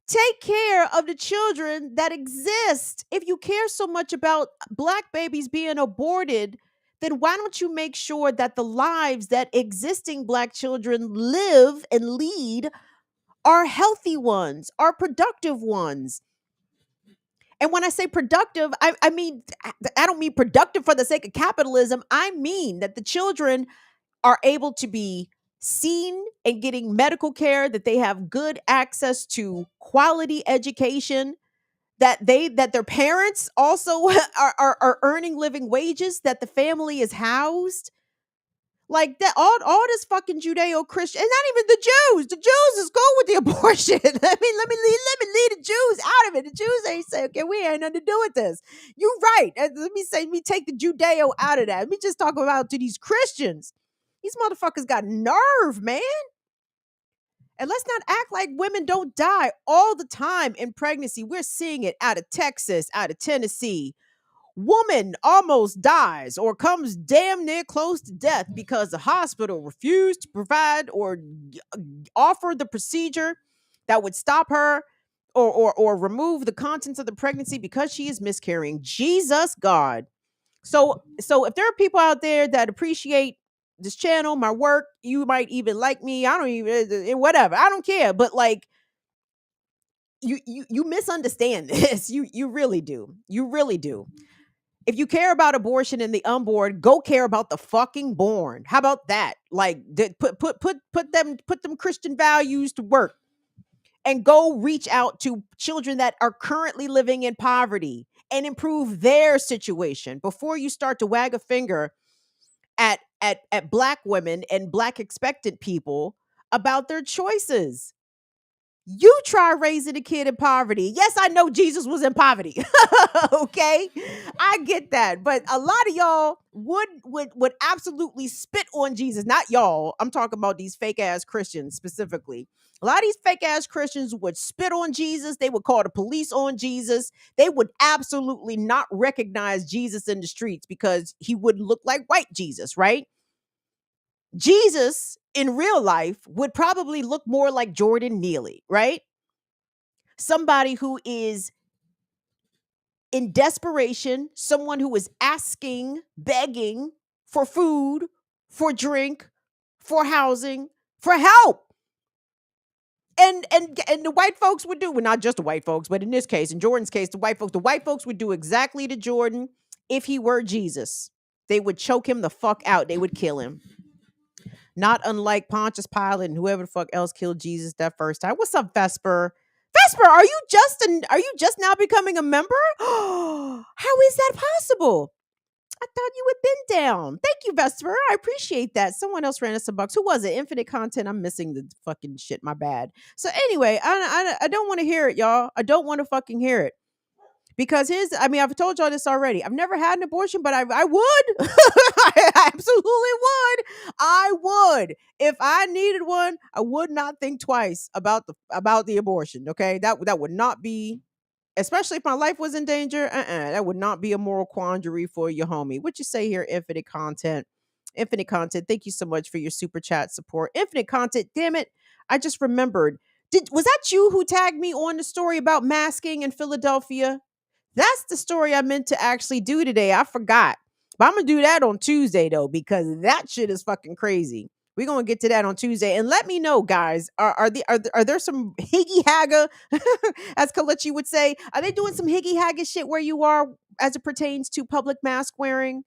Take care of the children that exist. If you care so much about black babies being aborted, then why don't you make sure that the lives that existing black children live and lead are healthy ones, are productive ones? And when I say productive, I mean, I don't mean productive for the sake of capitalism. I mean that the children are able to be seen and getting medical care, that they have good access to quality education, that their parents also are earning living wages, that the family is housed. Like that, all this fucking Judeo-Christian, and not even the Jews. The Jews is cool with the abortion. Let me leave the Jews out of it. The Jews ain't say, okay, we ain't nothing to do with this. You right. Let me take the Judeo out of that. Let me just talk about to these Christians. These motherfuckers got nerve, man. And let's not act like women don't die all the time in pregnancy. We're seeing it out of Texas, out of Tennessee. Woman almost dies or comes damn near close to death because the hospital refused to provide or offer the procedure that would stop her or remove the contents of the pregnancy because she is miscarrying. Jesus God. So if there are people out there that appreciate this channel, my work, you might even like me. I don't even whatever. I don't care. But like you misunderstand this. You really do. You really do. If you care about abortion and the unborn, go care about the fucking born. How about that? Like put them Christian values to work and go reach out to children that are currently living in poverty and improve their situation before you start to wag a finger at black women and black expectant people about their choices. You try raising a kid in poverty. Yes, I know Jesus was in poverty. Okay, I get that, but a lot of y'all would absolutely spit on Jesus. Not y'all. I'm talking about these fake ass Christians specifically. A lot of these fake ass Christians would spit on Jesus. They would call the police on Jesus. They would absolutely not recognize Jesus in the streets because he wouldn't look like white Jesus, right? Jesus in real life would probably look more like Jordan Neely, right? Somebody who is in desperation, someone who is asking, begging for food, for drink, for housing, for help. And the white folks would do, well, not just the white folks, but in this case, in Jordan's case, the white folks would do exactly to Jordan if he were Jesus. They would choke him the fuck out. They would kill him. Not unlike Pontius Pilate and whoever the fuck else killed Jesus that first time. What's up, Vesper? Vesper, are you just now becoming a member? How is that possible? I thought you had been down. Thank you, Vesper. I appreciate that. Someone else ran us some bucks. Who was it? Infinite Content. I'm missing the fucking shit. My bad. So anyway, I don't want to hear it, y'all. I don't want to fucking hear it. Because I've told y'all this already. I've never had an abortion, but I would. I absolutely would. I would. If I needed one, I would not think twice about the abortion. Okay. That would not be, especially if my life was in danger. That would not be a moral quandary for your homie. What you say here, Infinite Content? Infinite Content, thank you so much for your super chat support. Infinite Content, damn it. I just remembered. Was that you who tagged me on the story about masking in Philadelphia? That's the story I meant to actually do today. I forgot. But I'm going to do that on Tuesday, though, because that shit is fucking crazy. We're going to get to that on Tuesday. And let me know, guys, are there some higgy hagga, as Kalechi would say? Are they doing some higgy hagga shit where you are as it pertains to public mask wearing?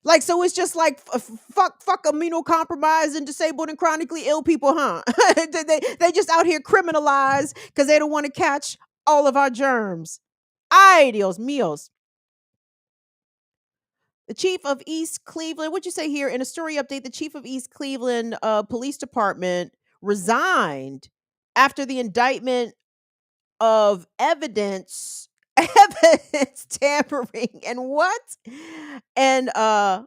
Like, so it's just like fuck immunocompromised and disabled and chronically ill people, huh? they just out here criminalized because they don't want to catch all of our germs. Ay, Dios míos. The chief of East Cleveland, what'd you say here? In a story update, the chief of East Cleveland Police Department resigned after the indictment of evidence tampering and what? And other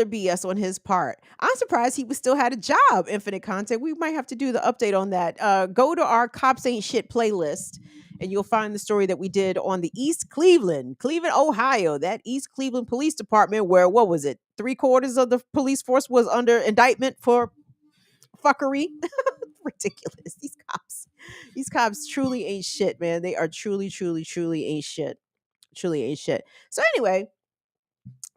BS on his part. I'm surprised he still had a job, Infinite Content. We might have to do the update on that. Go to our Cops Ain't Shit playlist, and you'll find the story that we did on the East Cleveland, Ohio, that East Cleveland Police Department where, what was it, 3/4 of the police force was under indictment for fuckery. Ridiculous. These cops truly ain't shit, man. They are truly, truly, truly ain't shit. Truly ain't shit. So anyway,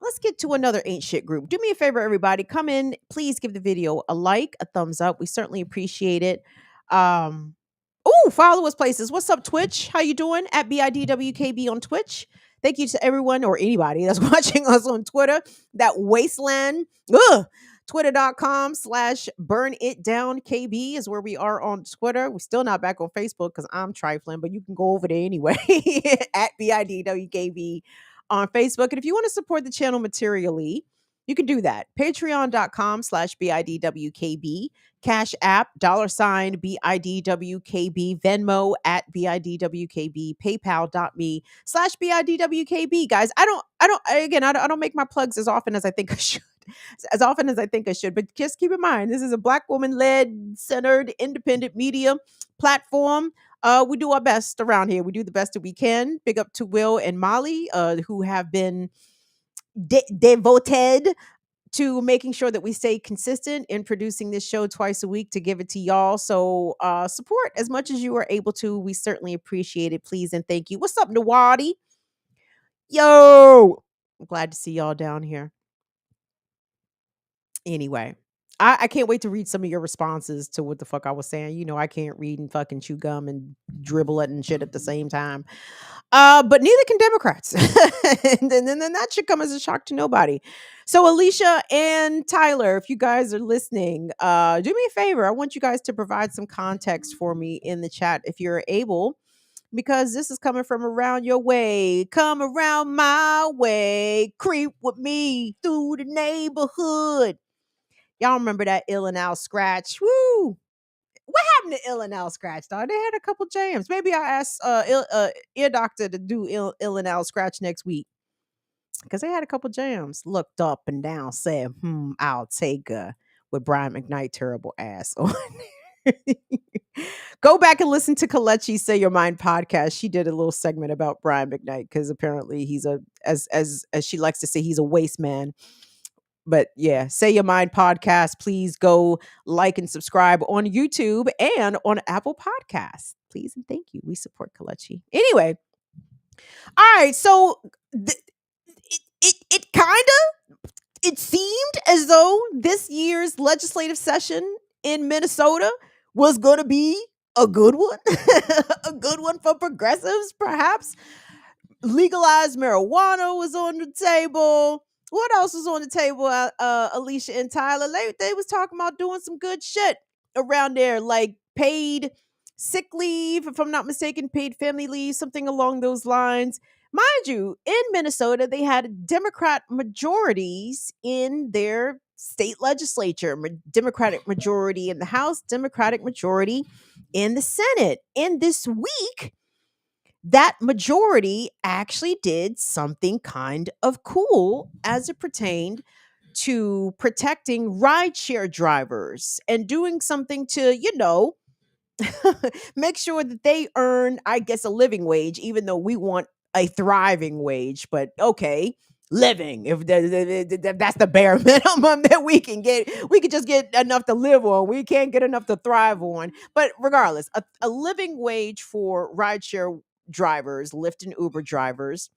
let's get to another ain't shit group. Do me a favor, everybody. Come in. Please give the video a like, a thumbs up. We certainly appreciate it. Follow us places. What's up, Twitch? How you doing? At BIDWKB on Twitch. Thank you to everyone or anybody that's watching us on Twitter. That wasteland. Twitter.com/burnitdownkb is where we are on Twitter. We're still not back on Facebook because I'm trifling, but you can go over there anyway at BIDWKB on Facebook. And if you want to support the channel materially, you can do that. Patreon.com/BIDWKB, Cash App, $BIDWKB, Venmo at BIDWKB, PayPal.me/BIDWKB. Guys, I don't make my plugs as often as I think I should. But just keep in mind, this is a Black woman-led, centered, independent media platform. We do our best around here. We do the best that we can. Big up to Will and Molly, who have been devoted to making sure that we stay consistent in producing this show twice a week to give it to y'all. So support as much as you are able to. We certainly appreciate it. Please and thank you. What's up, Nawadi? Yo, I'm glad to see y'all down here. Anyway, I can't wait to read some of your responses to what the fuck I was saying. You know, I can't read and fucking chew gum and dribble it and shit at the same time. But neither can Democrats. and then that should come as a shock to nobody. So Alicia and Tyler, if you guys are listening, do me a favor. I want you guys to provide some context for me in the chat if you're able, because this is coming from around your way. Come around my way. Creep with me through the neighborhood. Y'all remember that Ill and Al scratch? Woo! What happened to Ill and Al scratch, dog? They had a couple jams. Maybe I asked Ear Doctor to do Ill and Al scratch next week, because they had a couple jams. Looked up and down, said, I'll take her, with Brian McKnight terrible ass on. Go back and listen to Kalechi Say Your Mind podcast. She did a little segment about Brian McKnight, because apparently he's as she likes to say, he's a waste man. But yeah, Say Your Mind podcast. Please go like and subscribe on YouTube and on Apple Podcasts. Please and thank you. We support Kalechi. Anyway, all right. So it seemed as though this year's legislative session in Minnesota was going to be a good one, a good one for progressives, perhaps. Legalized marijuana was on the table. What else was on the table, Alicia and Tyler? They was talking about doing some good shit around there, like paid sick leave, if I'm not mistaken, paid family leave, something along those lines. Mind you, in Minnesota, they had Democrat majorities in their state legislature, Democratic majority in the House, Democratic majority in the Senate. And this week, that majority actually did something kind of cool as it pertained to protecting rideshare drivers and doing something to, make sure that they earn, I guess, a living wage, even though we want a thriving wage. But okay, living, if that's the bare minimum that we can get. We can just get enough to live on. We can't get enough to thrive on. But regardless, a living wage for rideshare drivers, Lyft and Uber drivers,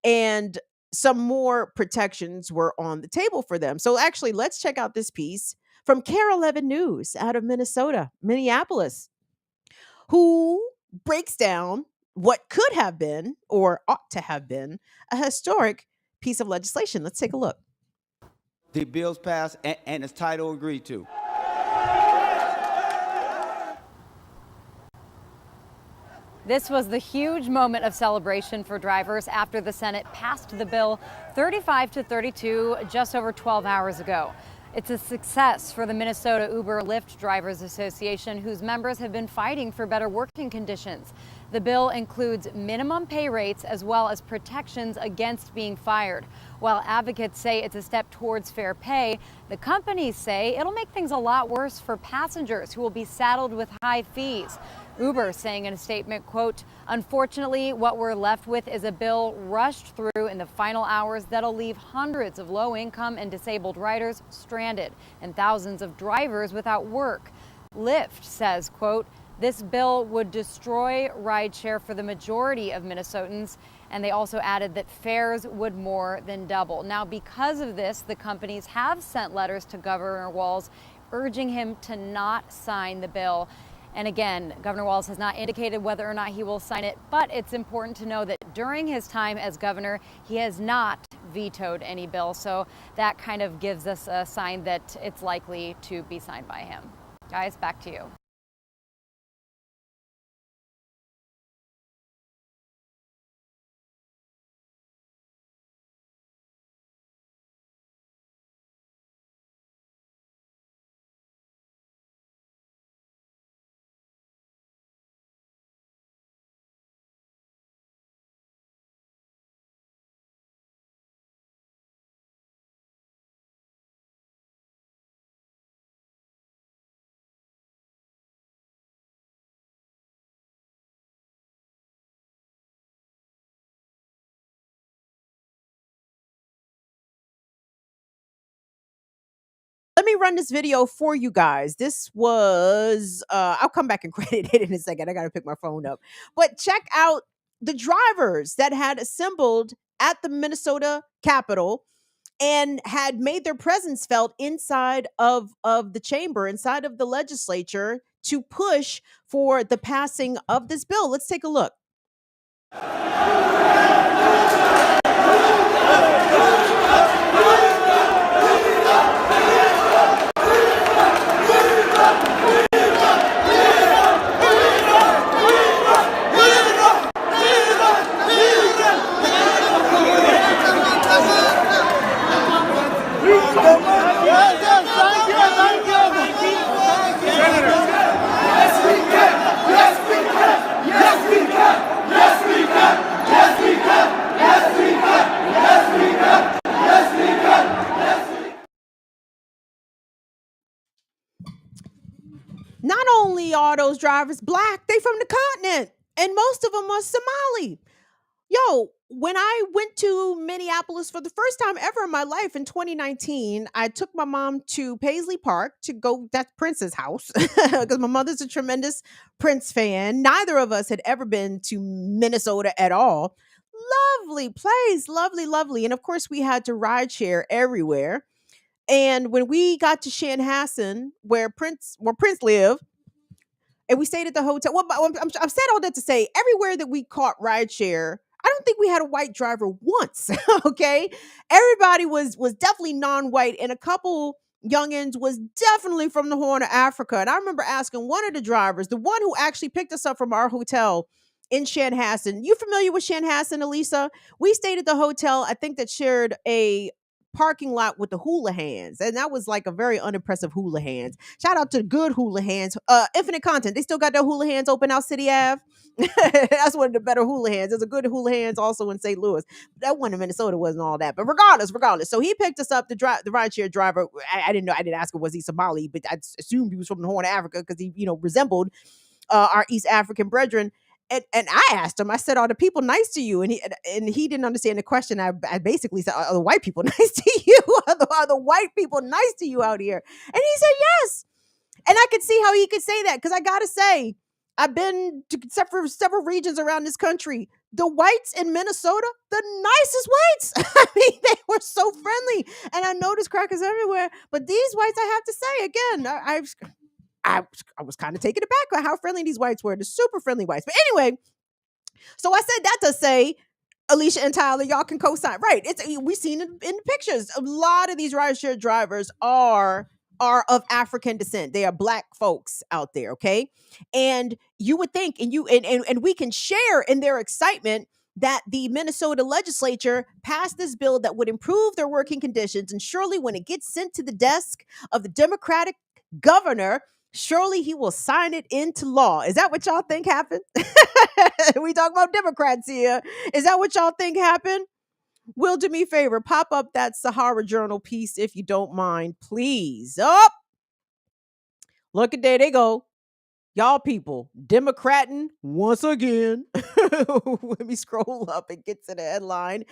and some more protections were on the table for them. So actually, let's check out this piece from Care 11 News out of Minneapolis, who breaks down what could have been or ought to have been a historic piece of legislation. Let's take a look. The bill's passed and its title agreed to. This was the huge moment of celebration for drivers after the Senate passed the bill 35-32 just over 12 hours ago. It's a success for the Minnesota Uber Lyft Drivers Association, whose members have been fighting for better working conditions. The bill includes minimum pay rates as well as protections against being fired. While advocates say it's a step towards fair pay, the companies say it'll make things a lot worse for passengers who will be saddled with high fees. Uber saying in a statement, quote, "Unfortunately, what we're left with is a bill rushed through in the final hours that'll leave hundreds of low-income and disabled riders stranded and thousands of drivers without work." Lyft says, quote, this bill would destroy rideshare for the majority of Minnesotans, and they also added that fares would more than double. Now, because of this, the companies have sent letters to Governor Walz urging him to not sign the bill. And again, Governor Walz has not indicated whether or not he will sign it, but it's important to know that during his time as governor, he has not vetoed any bill. So that kind of gives us a sign that it's likely to be signed by him. Guys, back to you. Let me run this video for you guys. This was, I'll come back and credit it in a second. I got to pick my phone up. But check out the drivers that had assembled at the Minnesota Capitol and had made their presence felt inside of the chamber, inside of the legislature, to push for the passing of this bill. Let's take a look. Not only are those drivers black, they from the continent, and most of them are Somali. Yo, when I went to Minneapolis for the first time ever in my life in 2019, I took my mom to Paisley Park to go, that's Prince's house, because my mother's a tremendous Prince fan. Neither of us had ever been to Minnesota at all. Lovely place, lovely, lovely. And of course, we had to ride share everywhere. And when we got to Chanhassen, where Prince lived, and we stayed at the hotel. Well, I've said all that to say everywhere that we caught rideshare, I don't think we had a white driver once. Okay, everybody was definitely non-white, and a couple youngins was definitely from the Horn of Africa. And I remember asking one of the drivers, the one who actually picked us up from our hotel in Chanhassen. You familiar with Chanhassen, Elisa? We stayed at the hotel, I think, that shared a parking lot with the hula hands, and that was like a very unimpressive hula hands. Shout out to good hula hands. Infinite Content, they still got their hula hands open out City Ave. That's one of the better hula hands. There's a good hula hands also in St. Louis. That one in Minnesota wasn't all that, but regardless. So he picked us up. The rideshare driver. I didn't know. I didn't ask him was he Somali, but I assumed he was from the Horn of Africa because he, resembled our East African brethren. And I asked him, I said, are the people nice to you? And he didn't understand the question. I basically said, are the white people nice to you? Are the white people nice to you out here? And he said, yes. And I could see how he could say that, because I got to say, I've been to several regions around this country. The whites in Minnesota, the nicest whites. I mean, they were so friendly. And I noticed crackers everywhere. But these whites, I have to say, again, I was kind of taken aback by how friendly these whites were. The super friendly whites. But anyway, so I said that to say, Alicia and Tyler, y'all can co-sign. Right. We've seen it in the pictures. A lot of these rideshare drivers are of African descent. They are black folks out there. Okay. And you would think, and we can share in their excitement that the Minnesota legislature passed this bill that would improve their working conditions. And surely when it gets sent to the desk of the Democratic governor, surely he will sign it into law. Is that what y'all think happened? We talk about Democrats here. Is that what y'all think happened? Will, do me a favor, pop up that Sahara Journal piece if you don't mind, please. Up. Look at there they go. Y'all people, Democrating once again. Let me scroll up and get to the headline.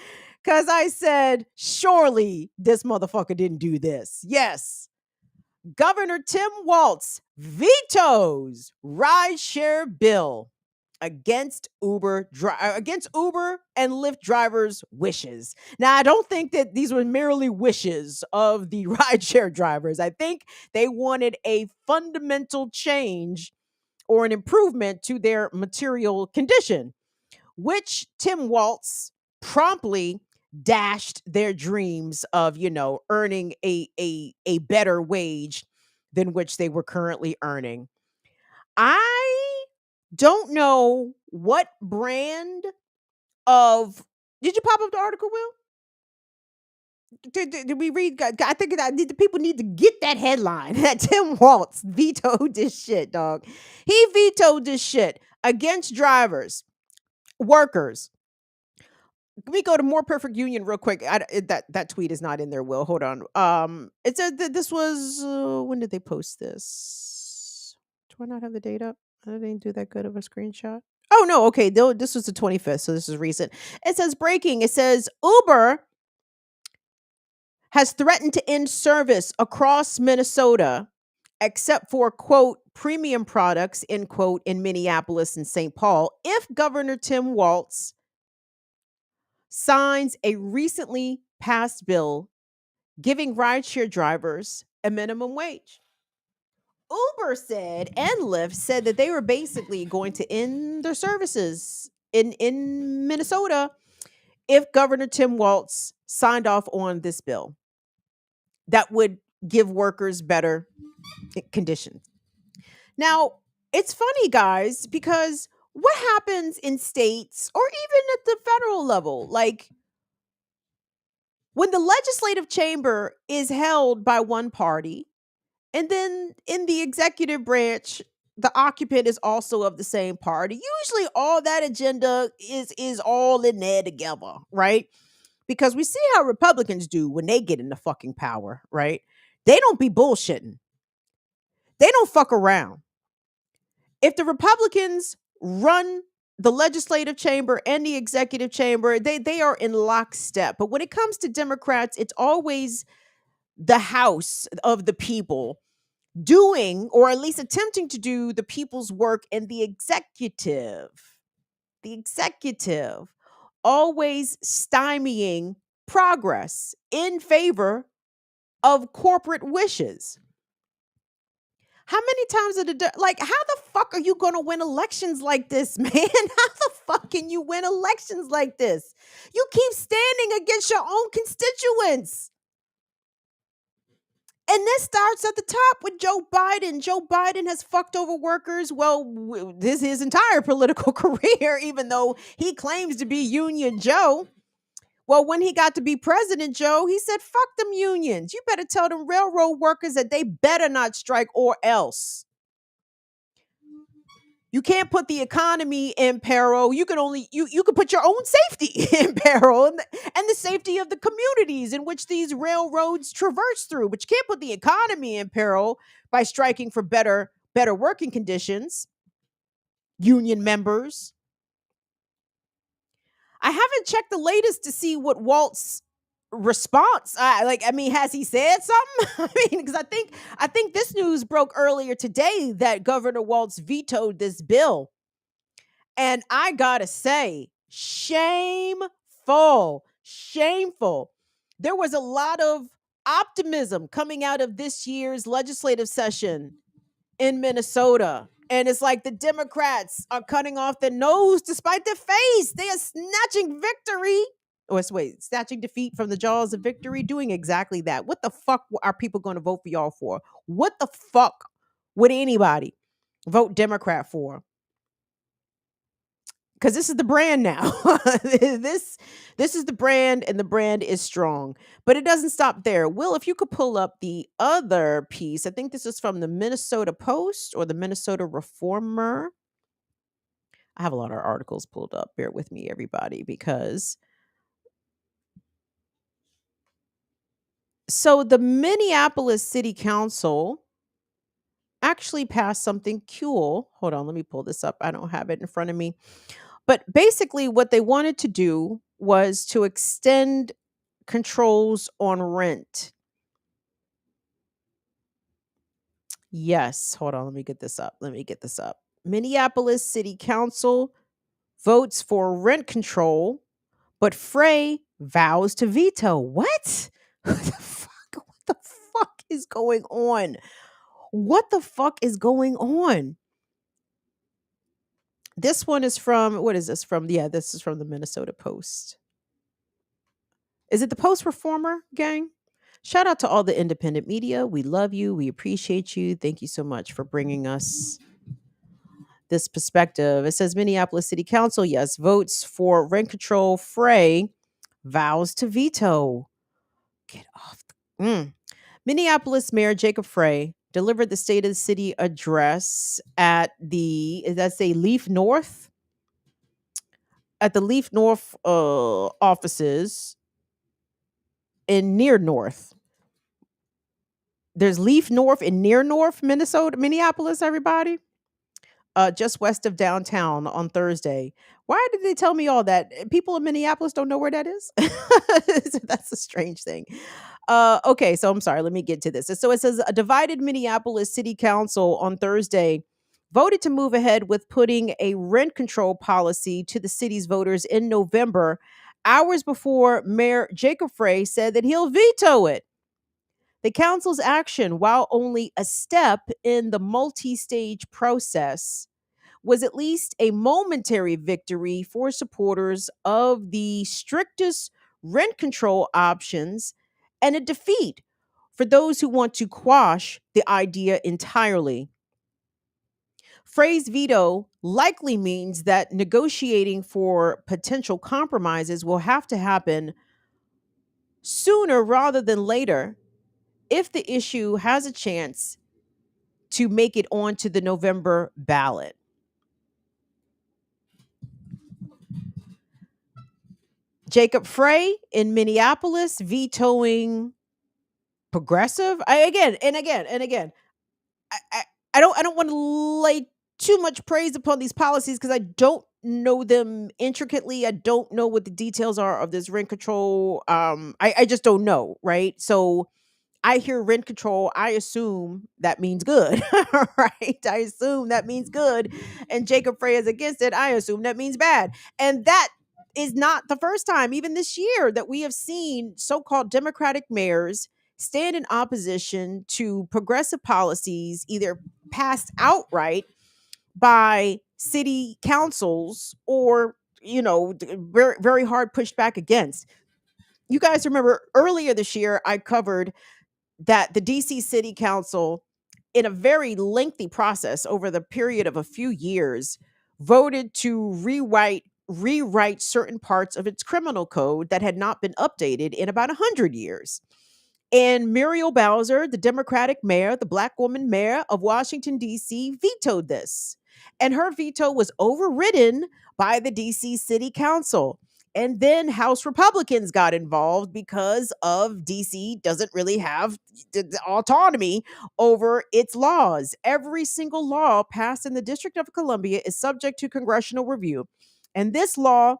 Because I said, surely this motherfucker didn't do this. Yes. Governor Tim Walz vetoes rideshare bill against Uber and Lyft drivers' wishes. Now, I don't think that these were merely wishes of the rideshare drivers. I think they wanted a fundamental change or an improvement to their material condition, which Tim Walz promptly dashed their dreams of, earning a better wage than which they were currently earning. I don't know what brand of did you pop up the article, Will? Did we read? I think the people need to get that headline that Tim Walz vetoed this shit, dog. He vetoed this shit against drivers, workers. Let me go to More Perfect Union real quick. That tweet is not in there, Will. Hold on. It said that this was when did they post this? Do I not have the date up? I didn't do that good of a screenshot. Oh no, okay. This was the 25th, so this is recent. It says breaking. It says Uber has threatened to end service across Minnesota, except for, quote, premium products, end quote, in Minneapolis and St. Paul, if Governor Tim Walz signs a recently passed bill giving rideshare drivers a minimum wage. Uber said and Lyft said that they were basically going to end their services in Minnesota if Governor Tim Walz signed off on this bill that would give workers better conditions. Now, it's funny, guys, because what happens in states or even at the federal level, like when the legislative chamber is held by one party, and then in the executive branch, the occupant is also of the same party. Usually all that agenda is all in there together, right? Because we see how Republicans do when they get into fucking power, right? They don't be bullshitting. They don't fuck around. If the Republicans run the legislative chamber and the executive chamber, they are in lockstep. But when it comes to Democrats, it's always the House of the people doing, or at least attempting to do, the people's work, and the executive always stymieing progress in favor of corporate wishes. How many times how the fuck are you going to win elections like this, man? How the fuck can you win elections like this? You keep standing against your own constituents. And this starts at the top with Joe Biden. Joe Biden has fucked over workers. Well, this is his entire political career, even though he claims to be Union Joe. Well, when he got to be President Joe, he said, fuck them unions. You better tell them railroad workers that they better not strike or else. You can't put the economy in peril. You can only you can put your own safety in peril and the safety of the communities in which these railroads traverse through. But you can't put the economy in peril by striking for better working conditions. Union members. I haven't checked the latest to see what Walt's response. Has he said something? Because I think this news broke earlier today that Governor Walz vetoed this bill. And I gotta say, shameful. There was a lot of optimism coming out of this year's legislative session in Minnesota. And it's like the Democrats are cutting off their nose despite their face. They are snatching victory. Snatching defeat from the jaws of victory, doing exactly that. What the fuck are people going to vote for y'all for? What the fuck would anybody vote Democrat for? Because this is the brand now. This is the brand, and the brand is strong. But it doesn't stop there. Will, if you could pull up the other piece, I think this is from the Minnesota Post or the Minnesota Reformer. I have a lot of articles pulled up. Bear with me, everybody, because so the Minneapolis City Council actually passed something cool. Hold on, let me pull this up. I don't have it in front of me. But basically what they wanted to do was to extend controls on rent. Yes. Hold on. Let me get this up. Minneapolis City Council votes for rent control, but Frey vows to veto. What? What the fuck? What the fuck is going on? What the fuck is going on? This one is from, what is this from? Yeah, this is from the Minnesota Post. Is it the Post Reformer, gang? Shout out to all the independent media. We love you. We appreciate you. Thank you so much for bringing us this perspective. It says Minneapolis City Council, yes, votes for rent control. Frey vows to veto. Get off. Minneapolis Mayor Jacob Frey delivered the State of the City address at the, that's a Leaf North, at the Leaf North offices in Near North. There's Leaf North and Near North, Minneapolis, everybody. Just west of downtown on Thursday. Why did they tell me all that? People in Minneapolis don't know where that is. That's a strange thing. Okay, so I'm sorry. Let me get to this. So it says a divided Minneapolis City Council on Thursday voted to move ahead with putting a rent control policy to the city's voters in November, hours before Mayor Jacob Frey said that he'll veto it. The council's action, while only a step in the multi stage process, was at least a momentary victory for supporters of the strictest rent control options and a defeat for those who want to quash the idea entirely. Frey's veto likely means that negotiating for potential compromises will have to happen sooner rather than later if the issue has a chance to make it onto the November ballot. Jacob Frey in Minneapolis vetoing progressive. Again and again and again. I don't want to lay too much praise upon these policies because I don't know them intricately. I don't know what the details are of this rent control. I just don't know, right? So I hear rent control, I assume that means good, right? I assume that means good. And Jacob Frey is against it. I assume that means bad. And that is not the first time, even this year, that we have seen so called Democratic mayors stand in opposition to progressive policies, either passed outright by city councils or, very, very hard pushed back against. You guys remember earlier this year, I covered that the DC City Council, in a very lengthy process over the period of a few years, voted to rewrite certain parts of its criminal code that had not been updated in about 100 years. And Muriel Bowser, the Democratic mayor, the Black woman mayor of Washington, D.C., vetoed this. And her veto was overridden by the D.C. City Council. And then House Republicans got involved because of D.C. doesn't really have the autonomy over its laws. Every single law passed in the District of Columbia is subject to congressional review. And this law,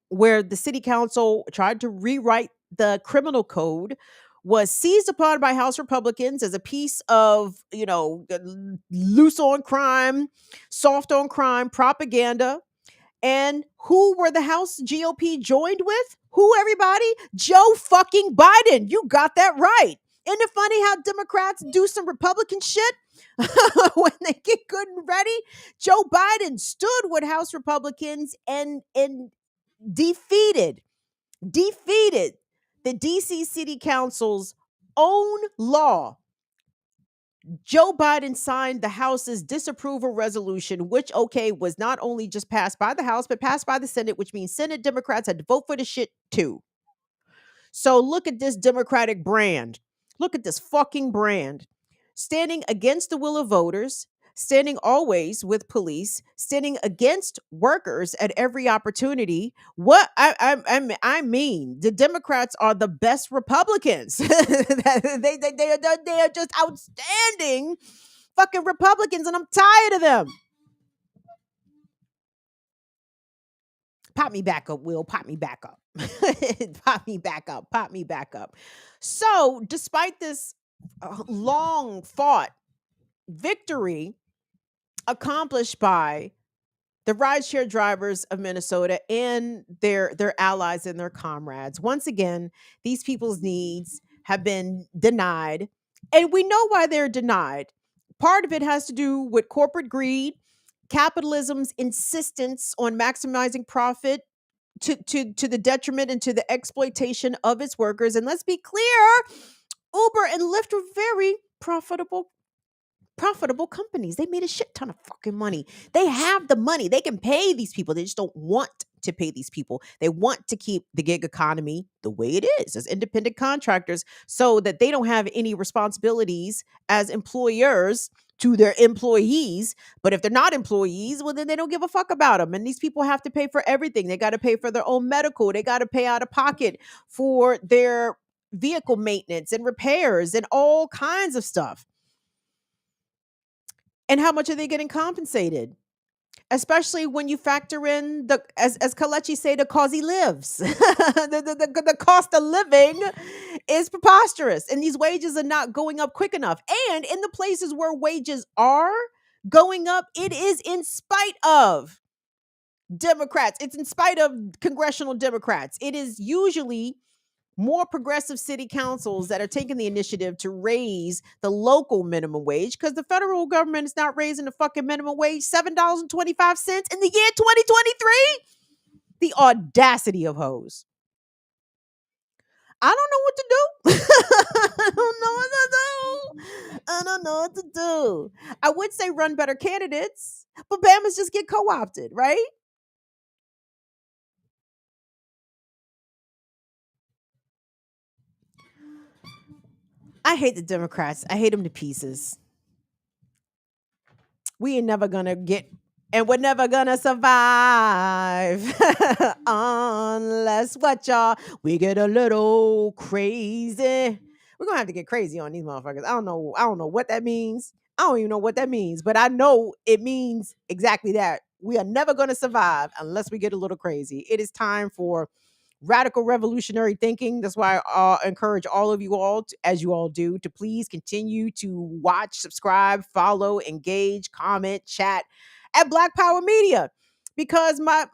where the city council tried to rewrite the criminal code, was seized upon by House Republicans as a piece of, loose on crime, soft on crime propaganda. And who were the House GOP joined with? Who, everybody? Joe fucking Biden. You got that right. Isn't it funny how Democrats do some Republican shit when they get good and ready? Joe Biden stood with House Republicans and defeated the DC City Council's own law. Joe Biden signed the House's disapproval resolution, which, was not only just passed by the House, but passed by the Senate, which means Senate Democrats had to vote for the shit too. So look at this Democratic brand. Look at this fucking brand. Standing against the will of voters, standing always with police, standing against workers at every opportunity. What I mean, the Democrats are the best Republicans. they are just outstanding fucking Republicans, and I'm tired of them. Pop me back up, Will. Pop me back up. Pop me back up. Pop me back up. So, despite this long fought victory accomplished by the rideshare drivers of Minnesota and their allies and their comrades. Once again, these people's needs have been denied, and we know why they're denied. Part of it has to do with corporate greed, capitalism's insistence on maximizing profit to the detriment and to the exploitation of its workers. And let's be clear, Uber and Lyft are very profitable companies. They made a shit ton of fucking money. They have the money. They can pay these people. They just don't want to pay these people. They want to keep the gig economy the way it is as independent contractors so that they don't have any responsibilities as employers to their employees. But if they're not employees, well, then they don't give a fuck about them. And these people have to pay for everything. They got to pay for their own medical. They got to pay out of pocket for their vehicle maintenance and repairs and all kinds of stuff. And how much are they getting compensated? Especially when you factor in the, as Kalechi say, the cause he lives. The cost of living is preposterous. And these wages are not going up quick enough. And in the places where wages are going up, it is in spite of Democrats. It's in spite of congressional Democrats. It is usually more progressive city councils that are taking the initiative to raise the local minimum wage because the federal government is not raising the fucking minimum wage $7.25 in the year 2023. The audacity of hoes. I don't know what to do. I don't know what to do. I don't know what to do. I would say run better candidates, but Bama's just get co-opted, right? I hate the Democrats. I hate them to pieces. We ain't never gonna get, and we're never gonna survive unless what y'all, we get a little crazy. We're gonna have to get crazy on these motherfuckers. I don't know what that means. I don't even know what that means, but I know it means exactly that. We are never gonna survive unless we get a little crazy. It is time for radical revolutionary thinking. That's why I encourage all of you all, as you all do, to please continue to watch, subscribe, follow, engage, comment, chat at Black Power Media, because my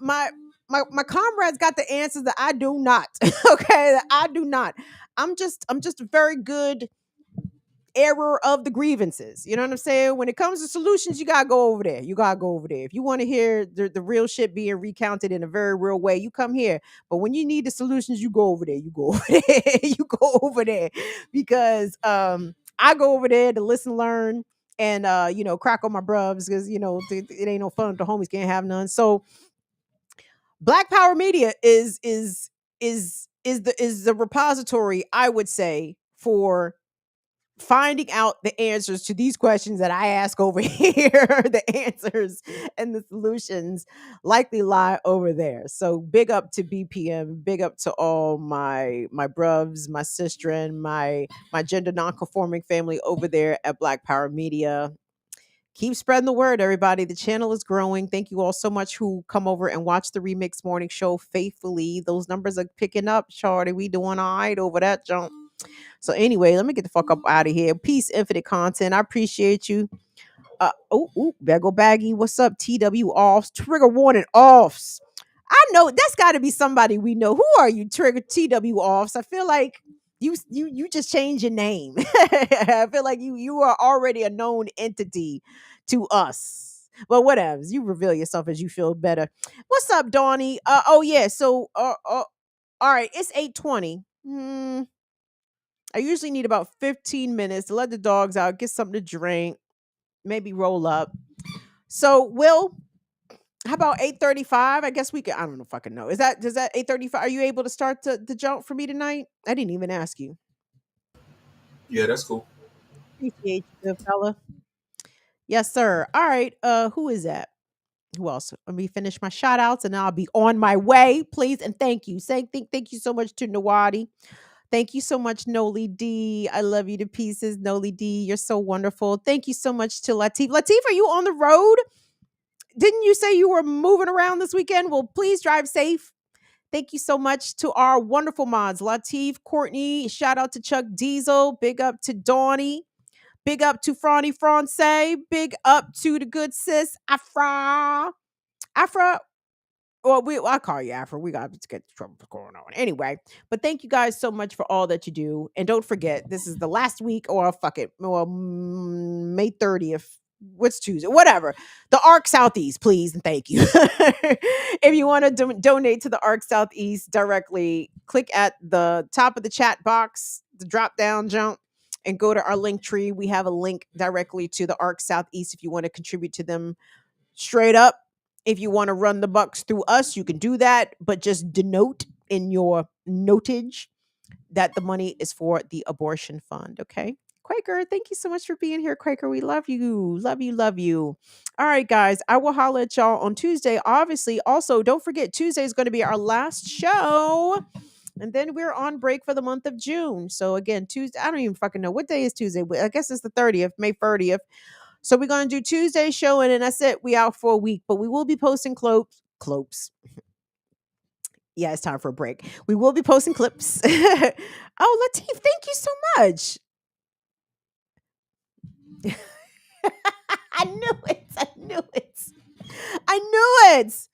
comrades got the answers that I do not. Okay, that I do not. I'm just a very good error of the grievances. You know what I'm saying? When it comes to solutions, you gotta go over there. You gotta go over there. If you want to hear the real shit being recounted in a very real way, you come here. But when you need the solutions, you go over there. You go over there. You go over there. Because I go over there to listen, learn, and crack on my brubs, because it ain't no fun if the homies can't have none. So Black Power Media is the repository, I would say, for finding out the answers to these questions that I ask over here. The answers and the solutions likely lie over there. So big up to BPM, big up to all my bruvs, my sister, and my gender non-conforming family over there at Black Power Media. Keep spreading the word, everybody. The channel is growing. Thank you all so much who come over and watch the Remix Morning Show faithfully. Those numbers are picking up, shorty. We doing all right over that jump. So anyway, let me get the fuck up out of here. Peace, infinite content. I appreciate you. Bagel Baggy, what's up? TW offs, trigger warning offs. I know that's got to be somebody we know. Who are you, trigger TW offs? I feel like you just changed your name. I feel like you are already a known entity to us. But whatever, you reveal yourself as you feel better. What's up, Donnie? So all right, it's 8:20. I usually need about 15 minutes to let the dogs out, get something to drink, maybe roll up. So, Will, how about 8:35? I guess we can. I don't know, fucking know. Does that 8:35? Are you able to start the jump for me tonight? I didn't even ask you. Yeah, that's cool. Appreciate you, good fella. Yes, sir. All right. Who is that? Who else? Let me finish my shout outs and I'll be on my way. Please and thank you. Thank you so much to Nawadi. Thank you so much, Noli D. I love you to pieces, Noli D. You're so wonderful. Thank you so much to Latif. Latif, are you on the road? Didn't you say you were moving around this weekend? Well, please drive safe. Thank you so much to our wonderful mods, Latif, Courtney. Shout out to Chuck Diesel. Big up to Donnie. Big up to Franny Francais. Big up to the good sis Afra. Well, I'll call you Afra. We got to get trouble going on. Anyway, but thank you guys so much for all that you do. And don't forget, this is the last week, or fuck it, well, May 30th. What's Tuesday? Whatever. The ARC Southeast, please, and thank you. If you want to donate to the ARC Southeast directly, click at the top of the chat box, the drop down jump, and go to our link tree. We have a link directly to the ARC Southeast if you want to contribute to them straight up. If you want to run the bucks through us, you can do that, but just denote in your notage that the money is for the abortion fund, okay? Quaker, thank you so much for being here, Quaker. We love you. Love you, love you. All right, guys, I will holler at y'all on Tuesday. Obviously, also, don't forget, Tuesday is going to be our last show. And then we're on break for the month of June. So again, Tuesday, I don't even fucking know. What day is Tuesday? I guess it's the 30th, May 30th. So we're going to do Tuesday's show, and then that's it. We out for a week, but we will be posting clopes. Yeah, it's time for a break. We will be posting clips. Oh, Lateef, thank you so much. I knew it.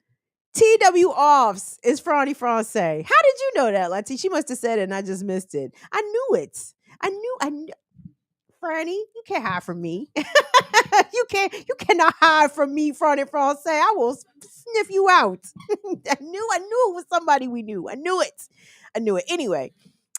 TW Offs is Franny Francais. How did you know that, Lateef? She must have said it and I just missed it. I knew it. I knew. Franny, you can't hide from me. You cannot hide from me, Franny Francais. I will sniff you out. I knew it was somebody we knew. I knew it. Anyway,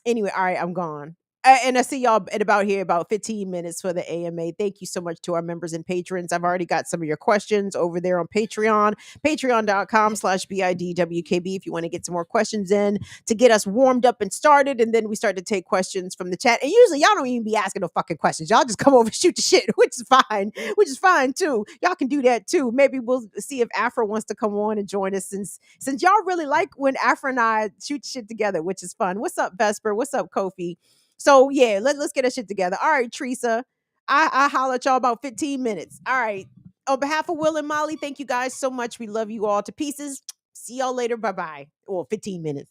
all right, I'm gone. And I see y'all at about 15 minutes for the AMA. Thank you so much to our members and patrons. I've already got some of your questions over there on Patreon, patreon.com/BIDWKB if you want to get some more questions in to get us warmed up and started. And then we start to take questions from the chat. And usually y'all don't even be asking no fucking questions. Y'all just come over and shoot the shit, which is fine too. Y'all can do that too. Maybe we'll see if Afra wants to come on and join us since y'all really like when Afra and I shoot shit together, which is fun. What's up, Vesper? What's up, Kofi? So yeah, let's get that shit together. All right, Teresa. I holler at y'all about 15 minutes. All right. On behalf of Will and Molly, thank you guys so much. We love you all to pieces. See y'all later. Bye-bye. Or 15 minutes.